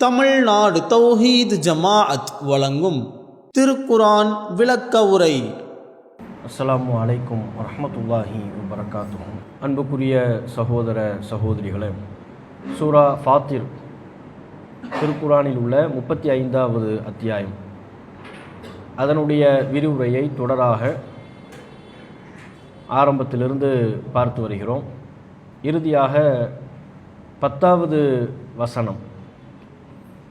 தமிழ்நாடு தௌஹீத் ஜமாஅத் வழங்கும் திருக்குர்ஆன் விளக்க உரை. அஸ்ஸலாமு அலைக்கும் வரஹ்மத்துல்லாஹி வபரகாத்துஹு. அன்புக்குரிய சகோதர சகோதரிகளே, சூரா ஃபாத்திர் திருக்குர்ஆனில் உள்ள 35வது அத்தியாயம், அதனுடைய விரிவுரையை தொடராக ஆரம்பத்திலிருந்து பார்த்து வருகிறோம். இறுதியாக 10வது வசனம்,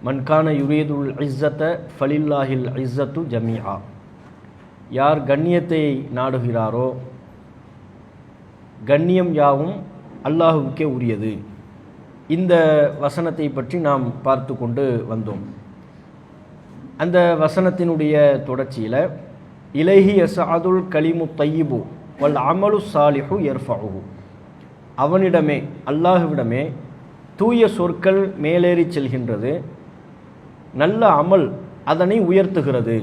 மன்கான யுரீதுல் இஸ்ஸத ஃபலில்லாஹில் இஸ்ஸத்து ஜமீஆ, யார் கண்ணியத்தை நாடுகிறாரோ கண்ணியம் யாவும் அல்லாஹுவுக்கே உரியது. இந்த வசனத்தை பற்றி நாம் பார்த்து கொண்டு வந்தோம். அந்த வசனத்தினுடைய தொடர்ச்சியில் இலைஹி யஸ்அதுல் கலிமு தையிபு வல் அமலு சாலிஹு யர்ஃபஉஹு, அவனிடமே அல்லாஹுவிடமே தூய சொற்கள் மேலேறி செல்கின்றது, நல்ல அமல் அதனை உயர்த்துகிறது.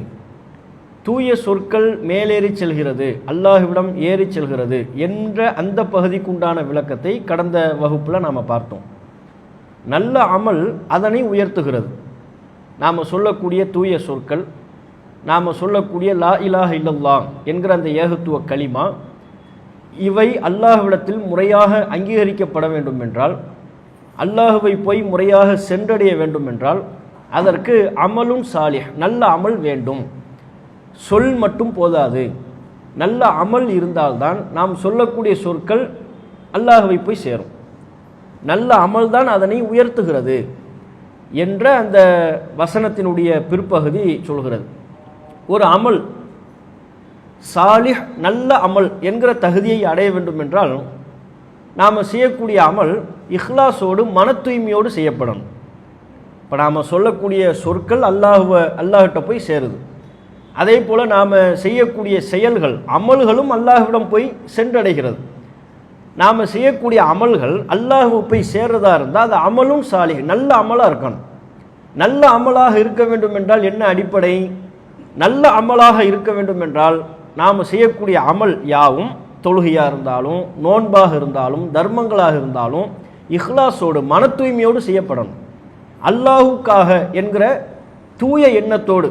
தூய சொற்கள் மேலேறி செல்கிறது, அல்லாஹுவிடம் ஏறி செல்கிறது என்ற அந்த பகுதிக்குண்டான விளக்கத்தை கடந்த வகுப்பில் நாம் பார்த்தோம். நல்ல அமல் அதனை உயர்த்துகிறது. நாம் சொல்லக்கூடிய தூய சொற்கள், நாம் சொல்லக்கூடிய லா இலாஹ இல்லல்லாஹ் என்கிற அந்த ஏகத்துவ கலிமா, இவை அல்லாஹ்விடத்தில் முறையாக அங்கீகரிக்கப்பட வேண்டும் என்றால், அல்லாஹுவை போய் முறையாக சென்றடைய வேண்டும் என்றால், அதற்கு அமலும் சாலிஹ், நல்ல அமல் வேண்டும். சொல் மட்டும் போதாது, நல்ல அமல் இருந்தால்தான் நாம் சொல்லக்கூடிய சொற்கள் அல்லாஹுவை போய் சேரும். நல்ல அமல் தான் அதனை உயர்த்துகிறது என்ற அந்த வசனத்தினுடைய பிற்பகுதி சொல்கிறது. ஒரு அமல் சாலிஹ், நல்ல அமல் என்கிற தகுதியை அடைய வேண்டும் என்றால் நாம் செய்யக்கூடிய அமல் இஹ்லாஸோடு மன தூய்மையோடு செய்யப்படணும். இப்போ நாம் சொல்லக்கூடிய சொற்கள் அல்லாஹ்கிட்ட போய் சேருது. அதே போல் நாம் செய்யக்கூடிய செயல்கள் அமல்களும் அல்லாஹ்விடம் போய் சென்றடைகிறது. நாம் செய்யக்கூடிய அமல்கள் அல்லாஹ்வை போய் சேர்றதா இருந்தால் அது அமலும் சாலிஹ், நல்ல அமலாக இருக்கணும். நல்ல அமலாக இருக்க வேண்டும் என்றால் என்ன அடிப்படை? நல்ல அமலாக இருக்க வேண்டும் என்றால் நாம் செய்யக்கூடிய அமல் யாவும், தொழுகையாக இருந்தாலும், நோன்பாக இருந்தாலும், தர்மங்களாக இருந்தாலும், இஹ்லாஸோடு மன தூய்மையோடு செய்யப்படணும். அல்லாஹுக்காக என்கிற தூய எண்ணத்தோடு,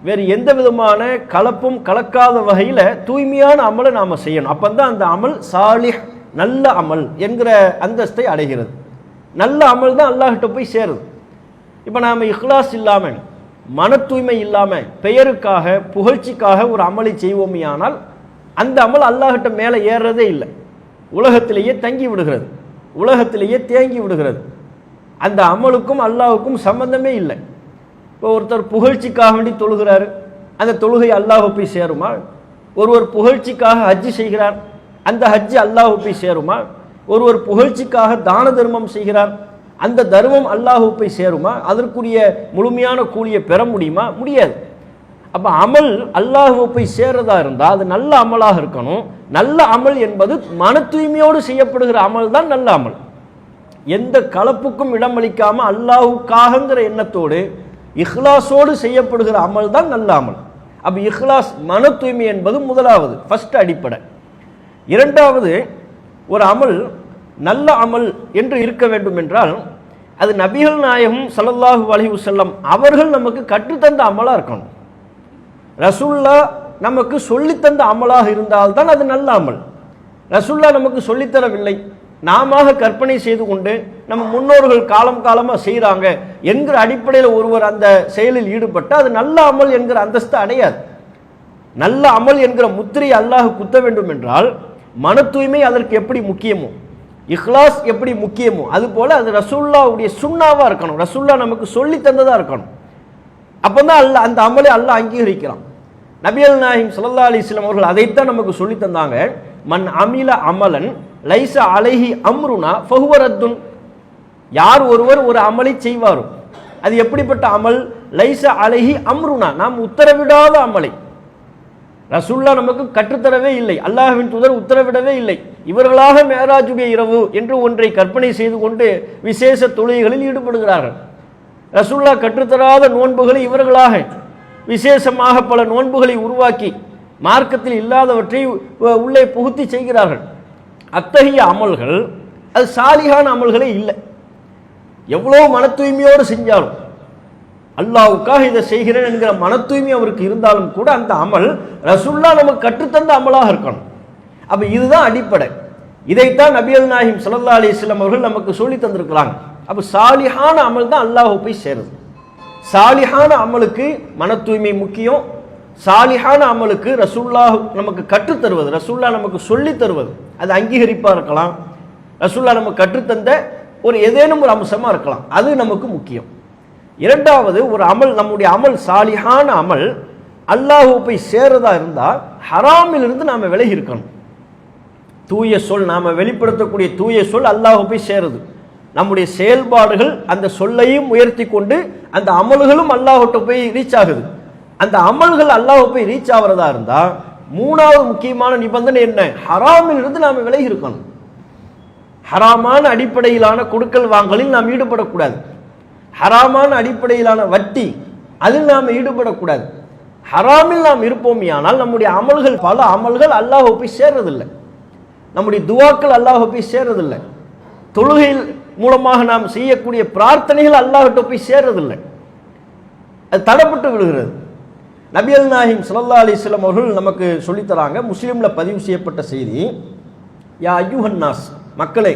வேறு எந்த விதமான கலப்பும் கலக்காத வகையில் தூய்மையான அமலை நாம் செய்யணும். அப்போ தான் அந்த அமல் சாலிஹ், நல்ல அமல் என்கிற அந்தஸ்தை அடைகிறது. நல்ல அமல் தான் அல்லாஹ்கிட்ட போய் சேருது. இப்போ நாம் இஹ்லாஸ் இல்லாமல், மன தூய்மை இல்லாமல், பெயருக்காக புகழ்ச்சிக்காக ஒரு அமலை செய்வோமையானால் அந்த அமல் அல்லாஹ்கிட்ட மேலே ஏறுறதே இல்லை, உலகத்திலேயே தங்கி விடுகிறது, உலகத்திலேயே தேங்கி விடுகிறது. அந்த அமலுக்கும் அல்லாஹுக்கும் சம்பந்தமே இல்லை. இப்போ ஒருத்தர் புகழ்ச்சிக்காக வேண்டி தொழுகிறார், அந்த தொழுகை அல்லாஹ் போய் சேருமா? ஒருவர் புகழ்ச்சிக்காக ஹஜ்ஜு செய்கிறார், அந்த ஹஜ்ஜு அல்லாஹ் போய் சேருமா? ஒருவர் புகழ்ச்சிக்காக தான தர்மம் செய்கிறார், அந்த தர்மம் அல்லாஹ் போய் சேருமா? அதற்குரிய முழுமையான கூலியை பெற முடியுமா? முடியாது. அப்போ அமல் அல்லாஹ் போய் சேர்றதா இருந்தால் அது நல்ல அமலாக இருக்கணும். நல்ல அமல் என்பது மன தூய்மையோடு செய்யப்படுகிற அமல் தான் நல்ல அமல். எந்த கலப்புக்கும் இடமளிக்காம அல்லாஹுக்காகங்கிற எண்ணத்தோடு இஹ்லாஸோடு செய்யப்படுகிற அமல் தான் நல்ல அமல். அப்போ இஹ்லாஸ், மன தூய்மை என்பது முதலாவது, ஃபர்ஸ்ட் அடிப்படை. இரண்டாவது, ஒரு அமல் நல்ல அமல் என்று இருக்க வேண்டும் என்றால் அது நபிகள் நாயகம் ஸல்லல்லாஹு அலைஹி வஸல்லம் அவர்கள் நமக்கு கற்றுத்தந்த அமலாக இருக்கணும். ரசூல்லா நமக்கு சொல்லித்தந்த அமலாக இருந்தால்தான் அது நல்ல அமல். ரசூல்லா நமக்கு சொல்லித்தரவில்லை, நாம கற்பனை செய்து கொண்டு நம்ம முன்னோர்கள் காலம் காலமாக செய்கிறாங்க என்கிற அடிப்படையில் ஒருவர் அந்த செயலில் ஈடுபட்டு அது நல்ல அமல் என்கிற அந்தஸ்து அடையாது. நல்ல அமல் என்கிற முத்திரை அல்லாஹ் குத்த வேண்டும் என்றால் மன தூய்மை அதற்கு எப்படி முக்கியமோ, இஹ்லாஸ் எப்படி முக்கியமோ, அதுபோல அது ரசூல்லாவுடைய சுன்னாவாக இருக்கணும், ரசூல்லா நமக்கு சொல்லி தந்ததாக இருக்கணும். அப்போ தான் அல்லாஹ் அந்த அமலை அல்லாஹ் அங்கீகரிக்கலாம். நபிகள் நாயகம் ஸல்லல்லாஹு அலைஹி வஸல்லம் அவர்கள் அதைத்தான் நமக்கு சொல்லி தந்தாங்க. மன் அமில அமலன் லைஸ அலைஹி அம்ருனா ஃபஹுவ ரத்துன், யார் ஒருவர் ஒரு அமலை செய்வாரோ அது எப்படிப்பட்ட அமல்? லைஸ அலைஹி அம்ருனா, நாம் உத்தரவிடாத அமலை. ரசூல்லா நமக்கு கற்றுத்தரவே இல்லை, அல்லாஹ்வின் தூதர் உத்தரவிடவே இல்லை. இவர்களாக மேராஜுடைய இரவு என்று ஒன்றை கற்பனை செய்து கொண்டு விசேஷ தொழுகைகளில் ஈடுபடுகிறார்கள். ரசூல்லா கற்றுத்தராத நோன்புகளை இவர்களாக விசேஷமாக பல நோன்புகளை உருவாக்கி மார்க்கத்தில் இல்லாதவற்றை உள்ளே புகுத்தி செய்கிறார்கள். அத்தகைய அமல்கள் அது சாலிகான அமல்களே இல்லை. எவ்வளோ மன தூய்மையோடு செஞ்சாலும் அல்லாஹ்வுக்காக இதை செய்கிறேன் என்கிற மன தூய்மை அவருக்கு இருந்தாலும் கூட அந்த அமல் ரசூலுல்லாஹ் நமக்கு கற்றுத்தந்த அமலாக இருக்கணும். அப்ப இதுதான் அடிப்படை. இதைத்தான் நபிகள் நாயகம் ஸல்லல்லாஹு அலைஹி வஸல்லம் அவர்கள் நமக்கு சொல்லி தந்திருக்கிறாங்க. அப்ப சாலிஹான அமல் தான் அல்லாஹ்வை போய் சேருது. சாலிஹான அமலுக்கு மன தூய்மை முக்கியம். சாலிஹான அமலுக்கு ரசூலுல்லாஹ் நமக்கு கற்றுத் தருவது, ரசூலுல்லாஹ் நமக்கு சொல்லி தருவது, அது அங்கீகரிப்பா இருக்கலாம், ரசூலுல்லாஹ் நமக்கு கற்றுத்தந்த ஒரு ஏதேனும் ஒரு அம்சமா இருக்கலாம், அது நமக்கு முக்கியம். இரண்டாவது, ஒரு அமல், நம்முடைய அமல் சாலிஹான அமல் அல்லாஹ்வை போய் சேரதா இருந்தால் ஹராமில் இருந்து நாம விலகி இருக்கணும். தூய சொல், நாம வெளிப்படுத்தக்கூடிய தூய சொல் அல்லாஹ்வை போய் சேருது. நம்முடைய செயல்பாடுகள் அந்த சொல்லையும் உயர்த்தி கொண்டு அந்த அமல்களும் அல்லாஹ்விட்ட போய் ரீச் ஆகுது. அந்த அமல்கள் அல்லாஹ்வை போய் ரீச் ஆகிறதா இருந்தா மூணாவது முக்கியமான நிபந்தனை என்ன? ஹராமில் இருந்து நாம விலகி இருக்கணும். ஹராமான அடிப்படையிலான கொடுக்கல் வாங்கலில் நாம் ஈடுபடக்கூடாது. ஹராமான அடிப்படையிலான வட்டி அதில் நாம் ஈடுபடக்கூடாது. ஹராமில் நாம் இருப்போமையானால் நம்முடைய அமல்கள், பல அமல்கள் அல்லாஹ்வை போய் சேர்றதில்லை. நம்முடைய துவாக்கள் அல்லாஹ்வை போய் சேர்றதில்லை. தொழுகையில் மூலமாக நாம் செய்யக்கூடிய பிரார்த்தனைகள் அல்லாஹ்விட்ட போய் சேர்றதில்லை. அது தடப்பட்டு விடுகிறது. நபிகள் நாயகம் ஸல்லல்லாஹு அலைஹி வஸல்லம் அவர்கள் நமக்கு சொல்லித்தராங்க. முஸ்லிம்ல பதிவு செய்யப்பட்ட செய்தி, யா அய்யுஹன் நாஸ், மக்களே,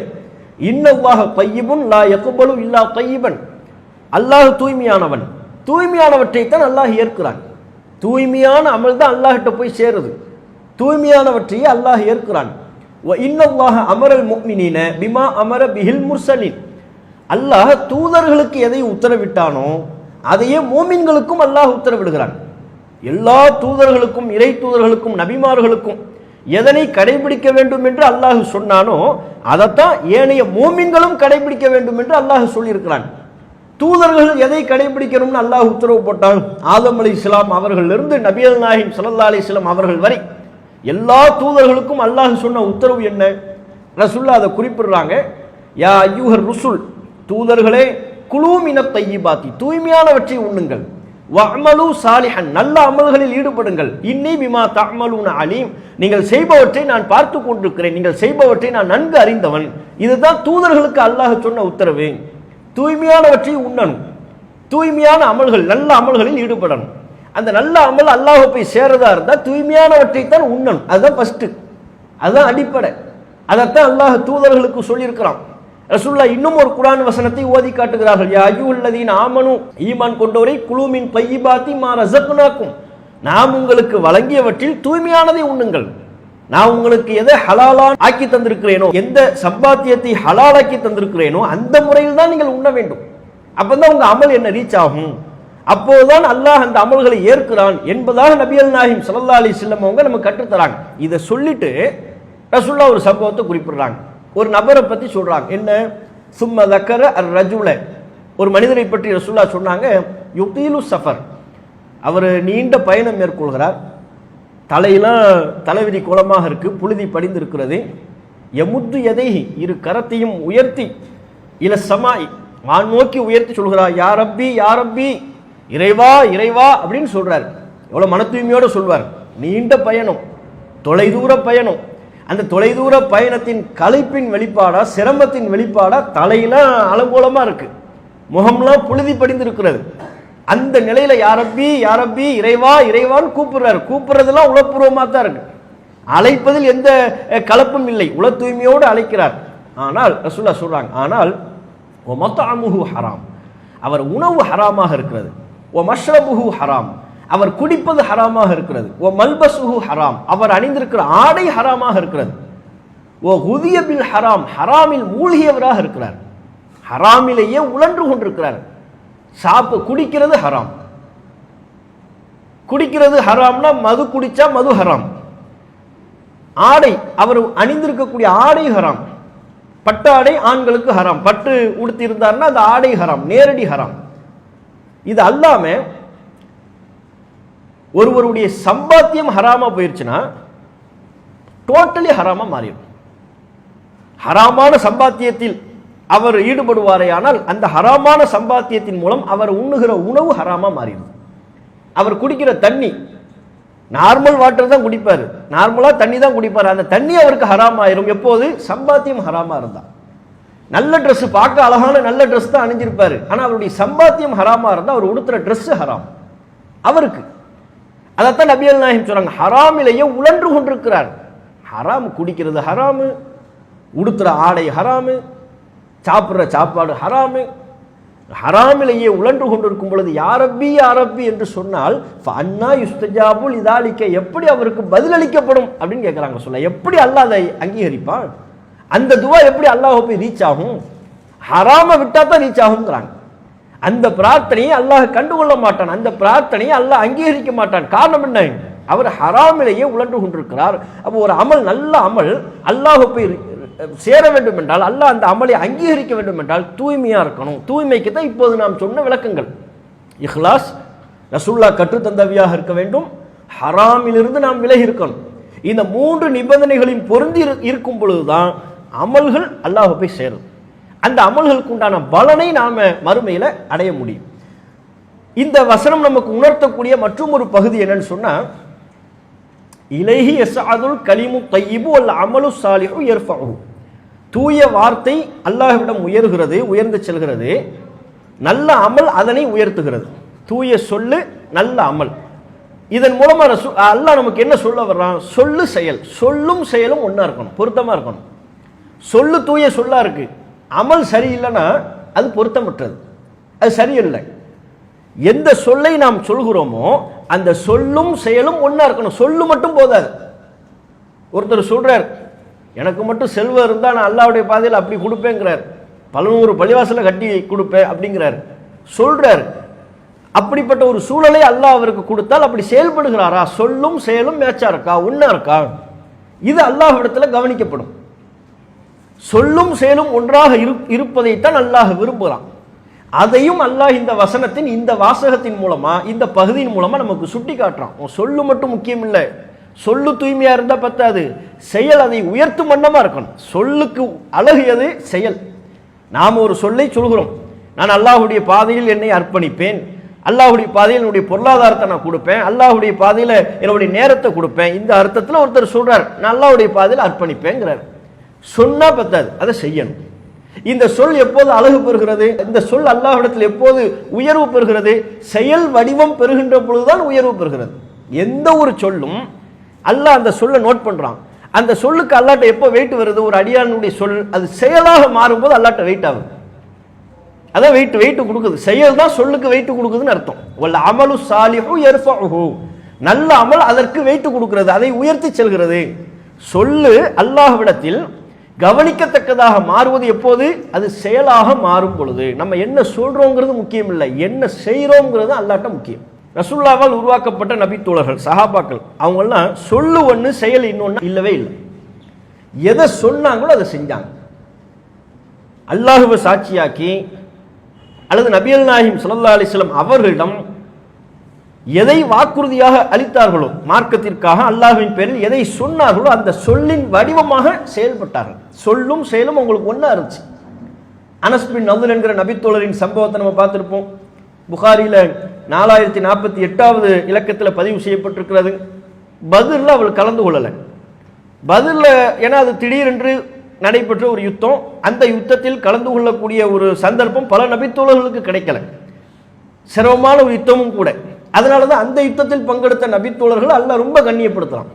இன்னல்லாஹ தய்யிபுன் லா யக்பலு இல்லா தய்யிபன், அல்லாஹ் தூய்மையானவன், தூய்மையானவற்றை தான் அல்லாஹ் ஏற்கிறான். தூய்மையான அமல் தான் அல்லாஹ்கிட்ட போய் சேருது. தூய்மையானவற்றையே அல்லாஹ் ஏற்கிறான். வ இன்னல்லாஹ அமரல் முஃமினீன பிமா அமர பிஹில் முர்சலின், அல்லாஹ் தூதர்களுக்கு எதை உத்தரவிட்டானோ அதையே மூமின்களுக்கும் அல்லாஹ் உத்தரவிடுகிறான். எல்லா தூதர்களுக்கும், இறை தூதர்களுக்கும், நபிமார்களுக்கும் எதனை கடைபிடிக்க வேண்டும் என்று அல்லாஹ் சொன்னானோ அதைத்தான் ஏனைய மூமின்களும் கடைபிடிக்க வேண்டும் என்று அல்லாஹ் சொல்லியிருக்கிறான். தூதர்கள் எதை கடைபிடிக்கணும்னு அல்லாஹ் உத்தரவு போட்டான். ஆதம் அலைஹிஸ்ஸலாம் அவர்களிலிருந்து நபிகள் நாயகம் ஸல்லல்லாஹு அலைஹி வஸல்லம் அவர்கள் வரை எல்லா தூதர்களுக்கும் அல்லாஹ் சொன்ன உத்தரவு என்ன? ரசூலுல்லாஹ் அதை குறிப்பிடுறாங்க. யா அய்யுஹர் ருசுல், தூதர்களே, குலூ மினத் தய்யிபாத்தி, தூய்மையானவற்றை உண்ணுங்கள், வஅமலு சாலிஹன், நல்ல அமல்களில் ஈடுபடுங்கள், இன்னி பிமா தஅமலூன அலீம், நீங்கள் செய்பவற்றை நான் பார்த்து கொண்டிருக்கிறேன், நீங்கள் செய்பவற்றை நான் நன்கு அறிந்தவன். இதுதான் தூதர்களுக்கு அல்லாஹ் சொன்ன உத்தரவு. தூய்மையானவற்றை உண்ணணும், தூய்மையான அமல்கள், நல்ல அமல்களில் ஈடுபடணும். அந்த நல்ல அமல் அல்லாஹ்வை போய் சேரதா இருந்தா தூய்மையானவற்றை தான் உண்ணணும். அதுதான் ஃபர்ஸ்ட், அதுதான் அடிப்படை. அதைத்தான் அல்லாஹ் தூதர்களுக்கு சொல்லியிருக்கிறான். ரசூலுல்லாஹ் இன்னும் ஒரு குர்ஆன் வசனத்தை ஓதி காட்டுகிறார்கள். யா அய்யுஹல்லதீன ஆமனு, ஈமான் கொண்டோரை, குலூ மின் தய்யிபாத்தி மா ரஸக்னாக்கும், நாம் உங்களுக்கு வழங்கியவற்றில் தூய்மையானதை உண்ணுங்கள். நான் உங்களுக்கு எதை ஹலாலான் ஆக்கி தந்திருக்கிறேனோ, எந்த சம்பாத்தியத்தை ஹலாலாக்கி தந்திருக்கிறேனோ அந்த முறையில் தான் நீங்கள் உண்ண வேண்டும். அப்பதான் உங்க அமல் என்ன ரீச் ஆகும். அப்போதுதான் அல்லாஹ் அந்த அமல்களை ஏற்கிறான் என்பதாக நபிகள் நாயகம் ஸல்லல்லாஹு அலைஹி வஸல்லம் அவங்க நமக்கு கற்றுத்தராங்க. இதை சொல்லிட்டு ரசூலுல்லாஹ் ஒரு சம்பவத்தை குறிப்பிடுறாங்க. ஒரு நபரை பத்தி சொல்றாங்க. என்ன? சும்ம தக்கர அர் ரஜுல, ஒரு மனிதரை பற்றி ரசூலுல்லாஹ் சொன்னாங்க. யுதீலு சஃபர், அவர் நீண்ட பயணம் மேற்கொள்கிறார். தலையெல்லாம் தலைவிரி கோலமாக இருக்கு, புழுதி படிந்து இருக்கிறது. எமுத்து எதைஹி, இரு கரத்தையும் உயர்த்தி, இல சமாய், வான் நோக்கி உயர்த்தி சொல்கிறார், யா ரப்பி யா ரப்பி, இறைவா இறைவா அப்படின்னு சொல்றாரு. எவ்வளவு மன தூய்மையோடு சொல்வார். நீண்ட பயணம், தொலைதூர பயணம். அந்த தொலைதூர பயணத்தின் களைப்பின் வெளிப்பாடா, சிரமத்தின் வெளிப்பாடா, தலையெல்லாம் அலங்கோலமா இருக்கு, முகம்லாம் புழுதி படிந்து இருக்கிறது. அந்த நிலையில யா ரப்பி யா ரப்பி, இறைவா இறைவான்னு கூப்பிடுறாரு. கூப்பிடுறதெல்லாம் உளப்பூர்வமா தான் இருக்கு, அழைப்பதில் எந்த கலப்பும் இல்லை, உள தூய்மையோடு அழைக்கிறார். ஆனால் ரசூலுல்லாஹ் சொல்றாங்க, ஆனால் ஒ மத்அமுஹு ஹராம், அவர் உணவு ஹராமாக இருக்கிறது. ஒ மஷ்ரபுஹு ஹராம், அவர் குடிப்பது ஹராமாக இருக்கிறது. ஒ மல்பசுஹு ஹராம், அவர் அணிந்திருக்கிற ஆடை ஹராமாக இருக்கிறது. ஓ ஹுதிய பில் ஹராம், ஹராமில் மூழ்கியவராக இருக்கிறார், ஹராமிலேயே உழன்று கொண்டிருக்கிறார். குடிக்கிறது ஹராம். குடிக்கிறது ஹராம்னா மது குடிச்சா மது ஹராம். ஆடை, அவர் அணிந்திருக்கக்கூடிய ஆடை ஹராம். பட்டு ஆடை ஆண்களுக்கு ஹராம், பட்டு உடுத்தி இருந்தார்னா அந்த ஆடை ஹராம், நேரடி ஹராம். இது அல்லாம ஒருவருடைய சம்பாத்தியம் ஹராமா போயிருச்சுன்னா டோட்டலி ஹராமா மாறிடும். ஹராமான சம்பாத்தியத்தில் அவர் ஈடுபடுவாரே, ஆனால் அந்த ஹராமான சம்பாத்தியத்தின் மூலம் அவர் உண்ணுகிற உணவு ஹராமா மாறிடும். அவர் குடிக்கிற தண்ணி, நார்மல் வாட்டர் தான் குடிப்பாரு, நார்மலா தண்ணி தான் குடிப்பாரு, அந்த தண்ணி அவருக்கு ஹராம் ஆயிரும். எப்போது? சம்பாத்தியம் ஹராமா இருந்தா. நல்ல ட்ரெஸ், பார்க்க அழகான நல்ல ட்ரெஸ் தான் அணிஞ்சிருப்பாரு, ஆனா அவருடைய சம்பாத்தியம் ஹராமா இருந்தா அவர் உடுத்துற ட்ரெஸ் ஹராம் அவருக்கு. அதைத்தான் நபிகள் நாயகம் சொல்றாங்க, ஹராமிலேயே உழன்று கொண்டிருக்கிறார். ஹராம், குடிக்கிறது ஹராமு, உடுத்துற ஆடை ஹராமு, சாப்பிட்ற சாப்பாடு ஹராமு. ஹராமிலேயே உழன்று கொண்டிருக்கும் பொழுது யாரப்பி யாரப்பி என்று சொன்னால் அண்ணா யுஸ்தஜாபுல் இதாலிக்க, எப்படி அவருக்கு பதிலளிக்கப்படும் அப்படின்னு கேட்குறாங்க. சொல்ல எப்படி அல்லாஹ் அதை அங்கீகரிப்பான்? அந்த துவா எப்படி அல்லாஹ் போய் ரீச் ஆகும்? ஹராம விட்டா தான் ரீச் ஆகுங்கிறாங்க. அந்த பிரார்த்தனையை அல்லாஹ் கண்டுகொள்ள மாட்டான், அந்த பிரார்த்தனையை அல்லாஹ் அங்கீகரிக்க மாட்டான். காரணம் என்ன? அவர் ஹராமிலேயே உழன்று கொண்டிருக்கிறார். அப்போ ஒரு அமல், நல்ல அமல் அல்லாஹ் போய் சேர வேண்டும் என்றால், அல்லாஹ் அந்த அமலை அங்கீகரிக்க வேண்டும் என்றால் தூய்மையா இருக்கணும். தூய்மைக்கு தான் இப்போது நாம் சொன்ன விளக்கங்கள். இஹ்லாஸ், ரசூலுல்லாஹ் கற்றுத்தந்தவியாக இருக்க வேண்டும், ஹராமிலிருந்து நாம் விலகி இருக்கணும். இந்த 3 நிபந்தனைகளையும் பொருந்தி இருக்கும் பொழுதுதான் அமல்கள் அல்லாஹ் போய் சேரும். அந்த அமல்களுக்கு உண்டான பலனை நாம மறுமையில அடைய முடியும். இந்த வசனம் நமக்கு உணர்த்தக்கூடிய மற்றும் ஒரு பகுதி என்னன்னு சொன்னா, இலைஹி யஸ்அதுல் கலிமு தய்யிபு வல் அமலு ஸாலிஹு யர்ஃபஉஹு. தூய வார்த்தை அல்லாஹ்விடம் உயர்கிறது, உயர்ந்து செல்கிறது. நல்ல அமல் அதனை உயர்த்துகிறது. தூய சொல்லு, நல்ல அமல். இதன் மூலமா அல்லாஹ் நமக்கு என்ன சொல்ல வர்றான்? சொல்லு செயல், சொல்லும் செயலும் ஒன்னா இருக்கணும், பொருத்தமா இருக்கணும். சொல்லு தூய சொல்லா இருக்கு, அமல் சரியில்லைன்னா அது பொருத்தமற்றது, அது சரியில்லை. எந்த சொல்லை நாம் சொல்கிறோமோ அந்த சொல்லும் செயலும் ஒன்னா இருக்கணும். சொல்லு மட்டும் போதாது. ஒருத்தர் சொல்றார், எனக்கு மட்டும் செல்வம் இருந்தா நான் அல்லாஹ்வுடைய பாதையில் அப்படி கொடுப்பேங்கிறார், 100 பள்ளிவாசல கட்டி கொடுப்பேன் அப்படிங்கிறார், சொல்றார். அப்படிப்பட்ட ஒரு சூழலை அல்லாஹ் அவருக்கு கொடுத்தால் அப்படி செயல்படுகிறாரா? சொல்லும் செயலும் மேட்சா இருக்கா, ஒன்னா இருக்கா? இது அல்லாஹ்விடத்துல கவனிக்கப்படும். சொல்லும் செயலும் ஒன்றாக இருப்பதைத்தான் அல்லாஹ் விரும்புகிறான். அதையும் அல்லாஹ் இந்த வசனத்தின், இந்த வாசகத்தின் மூலமா, இந்த பகுதியின் மூலமா நமக்கு சுட்டி காட்டுறான். சொல்லு மட்டும் முக்கியம் இல்லை, சொல்லு தூய்மையா இருந்தா பத்தாது, செயல் அதை உயர்த்தும் வண்ணமா இருக்கணும். சொல்லுக்கு அழகு எது? செயல். நாம் ஒரு சொல்லை சொல்கிறோம், நான் அல்லாஹ்வுடைய பாதையில் என்னை அர்ப்பணிப்பேன், அல்லாஹ்வுடைய பாதையில் என்னுடைய பொருளாதாரத்தை நான் கொடுப்பேன், அல்லாஹ்வுடைய பாதையில் என்னுடைய நேரத்தை கொடுப்பேன். இந்த அர்த்தத்தில் ஒருத்தர் சொல்றார், நான் அல்லாஹ்வுடைய பாதையில் அர்ப்பணிப்பேங்கிறார். சொன்னா பத்தாது, அதை செய்யணும். இந்த சொல் எப்போது அழகு பெறுகிறது? இந்த சொல் அல்லாஹ்விடத்தில் எப்போது உயர்வு பெறுகிறது? செயல் வடிவம் பெறுகின்ற பொழுதுதான் உயர்வு பெறுகிறது. எந்த ஒரு சொல்லும் அல்லாஹ் அந்த சொல்லை நோட் பண்றான். அந்த சொல்லுக்கு அல்லாஹ்ட்ட எப்போ வெயிட் வருது? ஒரு அடியானுடைய சொல் அது செயலாக மாறும்போது அல்லாஹ்ட்ட வெயிட் ஆகுது. அதான் வெயிட் கொடுக்குது. செயல் தான் சொல்லுக்கு வெயிட் கொடுக்குதுன்னு அர்த்தம். வல் அமலு ஸாலிஹு யர்ஃபஉஹு. நல்ல அமல் அதற்கு வெயிட் கொடுக்கிறது, அதை உயர்த்தி செல்கிறது. சொல்லு அல்லாஹ்விடத்தில் கவனிக்கத்தக்கதாக மாறுவது எப்போது? அது செயலாக மாறும் பொழுது. நம்ம என்ன சொல்றோங்கிறது முக்கியம் இல்லை, என்ன செய்யறோங்கிறது அல்லாஹ்ட்ட முக்கியம். ரசூலுல்லாஹ்வால் உருவாக்கப்பட்ட நபி தோழர்கள், சஹாபாக்கள், அவங்கெல்லாம் சொல்லு ஒன்று செயல் இன்னொன்று இல்லவே இல்லை. எதை சொன்னாங்களோ அதை செஞ்சாங்க. அல்லாஹ்வை சாட்சியாக்கி அல்லது நபிகள் நாயகம் ஸல்லல்லாஹு அலைஹி வஸல்லம் அவர்களிடம் எதை வாக்குறுதியாக அளித்தார்களோ, மார்க்கத்திற்காக அல்லாஹ்வின் பேரில் எதை சொன்னார்களோ அந்த சொல்லின் வடிவமாக செயல்பட்டார்கள். சொல்லும் செயலும் உங்களுக்கு ஒன்றா இருந்துச்சு. அனஸ் பின் நதுல் என்கிற நபித்தோழரின் சம்பவத்தை நம்ம பார்த்துருப்போம். புகாரியில் 4048வது இலக்கத்தில் பதிவு செய்யப்பட்டிருக்கிறது. பத்ரில் அவள் கலந்து கொள்ளலை. பத்ரில் ஏன்னா அது திடீரென்று நடைபெற்ற ஒரு யுத்தம், அந்த யுத்தத்தில் கலந்து கொள்ளக்கூடிய ஒரு சந்தர்ப்பம் பல நபித்தோழர்களுக்கு கிடைக்கல. சிரமமான ஒரு யுத்தமும் கூட. அதனால தான் அந்த யுத்தத்தில் பங்கெடுத்த நபித்தோழர்கள் அல்லாஹ் ரொம்ப கண்ணியப்படுத்துறான்.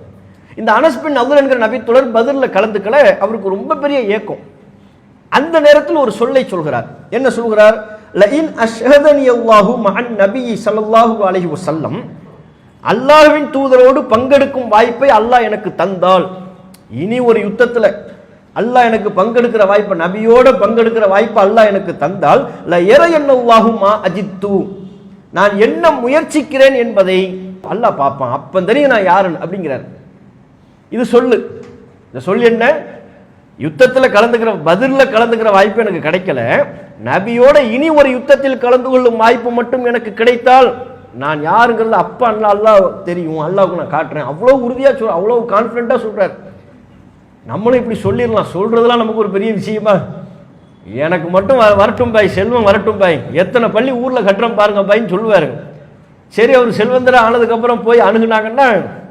இந்த அனஸ் பின் நதுல் என்கிற நபித்தோழர் பத்ரில் கலந்துக்கல, அவருக்கு ரொம்ப பெரிய ஏக்கம். அந்த நேரத்தில் ஒரு சொல்லை சொல்கிறார். என்ன சொல்கிறார்? லஇன் அஷ்ஹதனி அல்லாஹு மஅன் நபி ஸல்லல்லாஹு அலைஹி வஸல்லம், அல்லாஹ்வின் தூதரோடு பங்கெடுக்கும் வாய்ப்பை அல்லாஹ் எனக்கு தந்தால், இனி ஒரு யுத்தத்தில் அல்லாஹ் எனக்கு பங்கெடுக்கிற வாய்ப்பை, நபியோட பங்கெடுக்கிற வாய்ப்பை அல்லாஹ் எனக்கு தந்தால், ல யரயன்னல்லாஹு மா அஜித்து, நான் என்ன முயற்சிக்கிறேன் என்பதை அல்லாஹ் பார்ப்பான், அப்ப தெரியும் நான் யாருன்னு அப்படிங்கிறார். இது சொல்லு. இந்த சொல் என்ன? யுத்தத்தில் கலந்துக்கிற, பத்ரில் கலந்துக்கிற வாய்ப்பு எனக்கு கிடைக்கல, நபியோட இனி ஒரு யுத்தத்தில் கலந்து கொள்ளும் வாய்ப்பு மட்டும் எனக்கு கிடைத்தால் நான் யாருங்கிறது அப்ப அல்லாஹ் தெரியும், அல்லாஹ்வுக்கு நான் காட்டுறேன். அவ்வளோ உறுதியா சொல், அவ்வளோ கான்ஃபிடண்டா சொல்றார். நம்மளும் இப்படி சொல்லிடலாம், சொல்றதுலாம் நமக்கு ஒரு பெரிய விஷயமா? எனக்கு மட்டும் வரட்டும் பாய், செல்வம் வரட்டும் பாய், எத்தனை பள்ளி ஊர்ல கட்டுறோம் பாருங்க பாயின்னு சொல்லுவாரு. சரி, அவர் செல்வந்தரா ஆனதுக்கு அப்புறம் போய் அணுகுனாங்கன்னா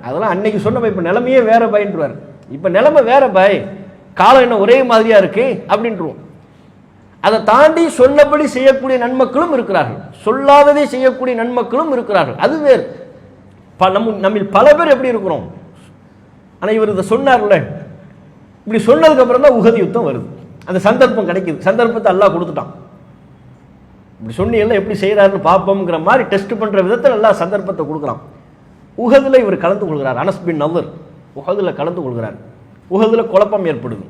அதெல்லாம் அன்னைக்கு சொன்ன, இப்ப நிலைமையே வேற பாயின்றார். இப்ப நிலைமை வேற பாய், காலம் என்ன ஒரே மாதிரியா இருக்கு அப்படின்ட்டுருவோம். அதை தாண்டி சொன்னபடி செய்யக்கூடிய நன்மக்களும் இருக்கிறார்கள், சொல்லாததை செய்யக்கூடிய நன்மக்களும் இருக்கிறார்கள். அது வேறு. நம்மில் பல பேர் எப்படி இருக்கிறோம், ஆனால் இவர் இதை சொன்னார்ல, இப்படி சொன்னதுக்கு அப்புறம் தான் உஹது யுத்தம் வருது, அந்த சந்தர்ப்பம் கிடைக்குது, சந்தர்ப்பத்தை அல்லாஹ் கொடுத்துட்டான். இப்படி சொன்னீங்கல்ல எப்படி செய்யறாருன்னு பார்ப்போம்ங்கிற மாதிரி டெஸ்ட் பண்ற விதத்தில் எல்லாம் சந்தர்ப்பத்தை கொடுக்குறான். உஹதுல இவர் கலந்து கொள்கிறார், அனஸ் பின் நதர் உஹதுல கலந்து கொள்கிறார். உஹதுல குழப்பம் ஏற்படுது,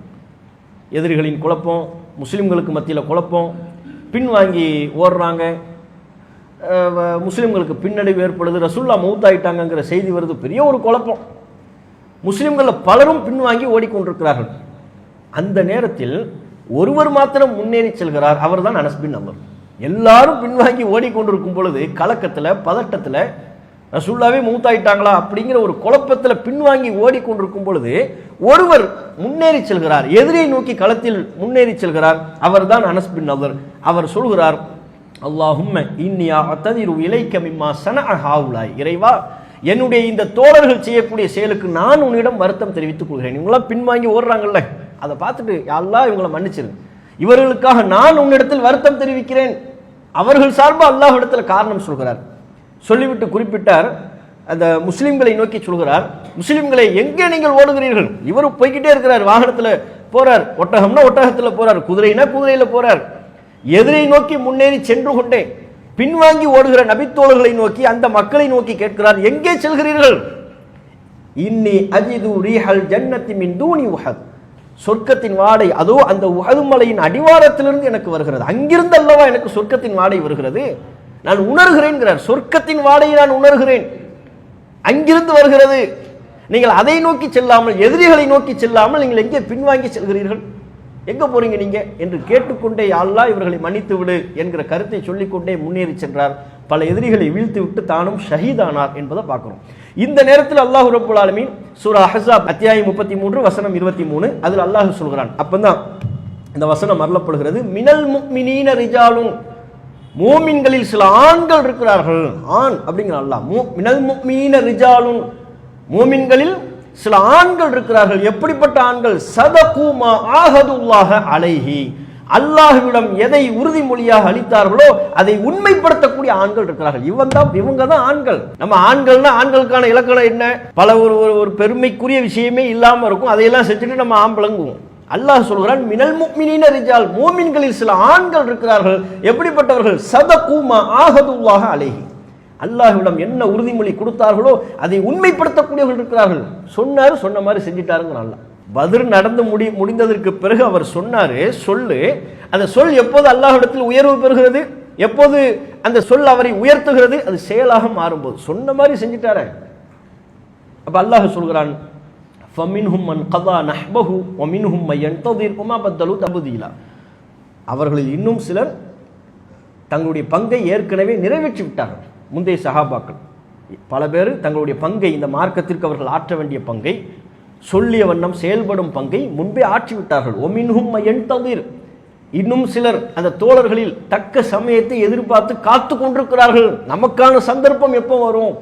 எதிரிகளின் குழப்பம், முஸ்லிம்களுக்கு மத்தியில் குழப்பம், பின்வாங்கி ஓடுறாங்க, முஸ்லிம்களுக்கு பின்னடைவு ஏற்படுது, ரசூல்லா மௌத்தாயிட்டாங்கிற செய்தி வருது, பெரிய ஒரு குழப்பம். முஸ்லிம்களில் பலரும் பின்வாங்கி ஓடிக்கொண்டிருக்கிறார்கள். அந்த நேரத்தில் ஒருவர் மாத்திரம் முன்னேறி செல்கிறார், அவர் தான் அனஸ் பின் நதர். எல்லாரும் பின்வாங்கி ஓடிக்கொண்டிருக்கும் பொழுது கலக்கத்தில் பதட்டத்தில் ரசூல்லாவே மௌத்தாயிட்டாங்களா அப்படிங்கிற ஒரு குழப்பத்தில் பின்வாங்கி ஓடிக்கொண்டிருக்கும் பொழுது ஒருவர் முன்னேறி செல்கிறார், எதிரியை நோக்கி களத்தில் முன்னேறி செல்கிறார், அவர் தான் அனஸ் பின் நதர். அவர் சொல்கிறார், அல்லாஹும்ம இன்னியா அத்ததிரு இலைக்க மிம்மா சனஅ ஹாவுலாய், இறைவா என்னுடைய இந்த தோழர்கள் செய்யக்கூடிய செயலுக்கு நான் உன்னிடம் வருத்தம் தெரிவித்துக் கொள்கிறேன். இவங்களாம் பின்வாங்கி ஓடுறாங்கல்ல, அதை பார்த்துட்டு யா அல்லாஹ் இவங்களை மன்னிச்சிருங்க, இவர்களுக்காக நான் உன்னிடத்தில் வருத்தம் தெரிவிக்கிறேன். அவர்கள் சார்பாக அல்லாஹ் இடத்துல காரணம் சொல்கிறார். சொல்லிவிட்டு குறிப்பிட்டார், அந்த முஸ்லிம்களை நோக்கி சொல்கிறார், முஸ்லிம்களை எங்கே நீங்கள் ஓடுகிறீர்கள்? இவரும் போய்கிட்டே இருக்கிறார், வாகனத்தில் போறார், ஒட்டகம்னா ஒட்டகத்தில் போறார், குதிரைனா குதிரையில் போறார், எதிரை நோக்கி முன்னேறி சென்று கொண்டே பின்வாங்கி ஓடுகிற நபித்தோழர்களை நோக்கி அந்த மக்களை நோக்கி கேட்கிறார், எங்கே செல்கிறீர்கள்? இன்னி அஜிது ரீஹல் ஜன்னத்தி மின் தூனி உஹத், சொர்க்கத்தின் வாடை அதோ அந்த உஹது மலையின் அடிவாரத்திலிருந்து எனக்கு வருகிறது, அங்கிருந்து அல்லவா எனக்கு சொர்க்கத்தின் வாடை வருகிறது, நான் உணர்கிறேன். சொர்க்கத்தின் வாடையை நான் உணர்கிறேன், அங்கிருந்து வருகிறது. நீங்கள் அதை நோக்கி செல்லாமல், எதிரிகளை நோக்கி செல்லாமல் நீங்கள் எங்கே பின்வாங்கி செல்கிறீர்கள், எங்க போறீங்க நீங்க என்று கேட்டுக்கொண்டே அல்லாஹ் இவர்களை மன்னித்து விடு என்கிற கருத்தை சொல்லிக்கொண்டே முன்னேறி சென்றார். பல எதிரிகளை வீழ்த்தி விட்டு தானும் ஷஹீதானார் என்பதை பார்க்கிறோம். இந்த நேரத்தில் அல்லாஹ் ரப்பல் ஆலமீன் சூரா அஹ்ஸாப் அத்தியாயம் 33 வசனம் 23 அதில் அல்லாஹ் சொல்கிறான், அப்பதான் இந்த வசனம் அருளப்படுகிறது, மினல் முஃமினீன ரிஜாலுன், மூமின்களில் சில ஆண்கள் இருக்கிறார்கள். ஆண் அப்படிங்கிற அல்லாஹ், மினல் முஃமினீன ரிஜாலுன், மூமின்களில் சில ஆண்கள் இருக்கிறார்கள். எப்படிப்பட்ட ஆண்கள்? சதகு மா ஆஹதுல்லாஹ அலைஹி, அல்லாஹ்விடம் எதை உறுதிமொழியாக அளித்தார்களோ அதை உண்மைப்படுத்தக்கூடிய ஆண்கள் இருக்கிறார்கள். இவங்க தான் ஆண்கள். நம்ம ஆண்கள்னா ஆண்களுக்கான இலக்கணம் என்ன? பல ஒரு பெருமைக்குரிய விஷயமே இல்லாம இருக்கும், அதையெல்லாம் செஞ்சுட்டு நம்ம ஆம்பளங்குவோம். அல்லாஹ் சொல்கிறான், மினல் முஃமினீன ரிஜால், மூமின்களில் சில ஆண்கள் இருக்கிறார்கள். எப்படிப்பட்டவர்கள்? சதகு மா ஆஹதுல்லாஹ அலைஹி, அல்லாஹ்விடம் என்ன உறுதிமொழி கொடுத்தார்களோ அதை உண்மைப்படுத்தக்கூடியவர்கள் இருக்கிறார்கள். சொன்னார், சொன்ன மாதிரி செஞ்சிட்டாருங்க. நல்லா பத்ர் நடந்து முடிந்ததற்கு பிறகு அவர் சொன்னாரு சொல்லு, அந்த சொல் எப்போது அல்லாஹ்விடத்தில் உயர்வு பெறுகிறது, எப்போது அந்த சொல் அவரை உயர்த்துகிறது, அது செயலாக மாறும்போது. சொன்ன மாதிரி செஞ்சிட்டாரு. அப்ப அல்லாஹ் சொல்கிறான், ஃபமின்ஹும் மன் கதா நஹ்பஹு வமின்ஹும் மன் யன்ததிர் வமா பத்தலு தப்தீலா, அவர்களில் இன்னும் சிலர் தங்களுடைய பங்கை ஏற்கனவே நிறைவேற்றி விட்டார்கள். முந்தைய சஹாபாக்கள் பல பேர் தங்களுடைய பங்கை, இந்த மார்க்கத்திற்கு அவர்கள் ஆற்ற வேண்டிய பங்கை, சொல்லிய வண்ணம் செயல்படும் பங்கை முன்பே ஆற்றிவிட்டார்கள். ஒமின்ஹும் யன்ததிர், இன்னும் சிலர் அந்த தோழர்களில் தக்க சமயத்தை எதிர்பார்த்து காத்து கொண்டிருக்கிறார்கள். நமக்கான சந்தர்ப்பம் எப்போ வரும்,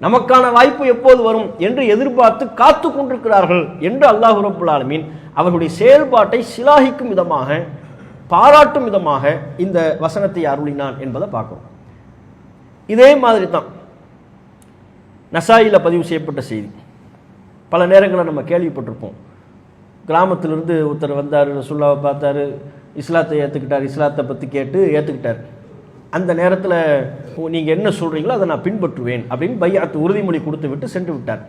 நமக்கான வாய்ப்பு எப்போது வரும் என்று எதிர்பார்த்து காத்து கொண்டிருக்கிறார்கள் என்று அல்லாஹ் ரப்பல் ஆலமீன் அவர்களுடைய செயல்பாட்டை சிலாகிக்கும் விதமாக, பாராட்டும் விதமாக இந்த வசனத்தை அருளினான் என்பதை பார்க்கிறோம். இதே மாதிரி தான் நசாயில பதிவு செய்யப்பட்ட செய்தி. பல நேரங்களில் நம்ம கேள்விப்பட்டிருப்போம். கிராமத்திலிருந்து ஒருத்தர் வந்தார், ரசூலுல்லாஹை பார்த்தாரு, இஸ்லாத்தை ஏற்றுக்கிட்டார், இஸ்லாத்தை பற்றி கேட்டு ஏற்றுக்கிட்டார். அந்த நேரத்தில் நீங்கள் என்ன சொல்கிறீங்களோ அதை நான் பின்பற்றுவேன் அப்படின்னு பையாத்து உறுதிமொழி கொடுத்து விட்டு சென்று விட்டார்.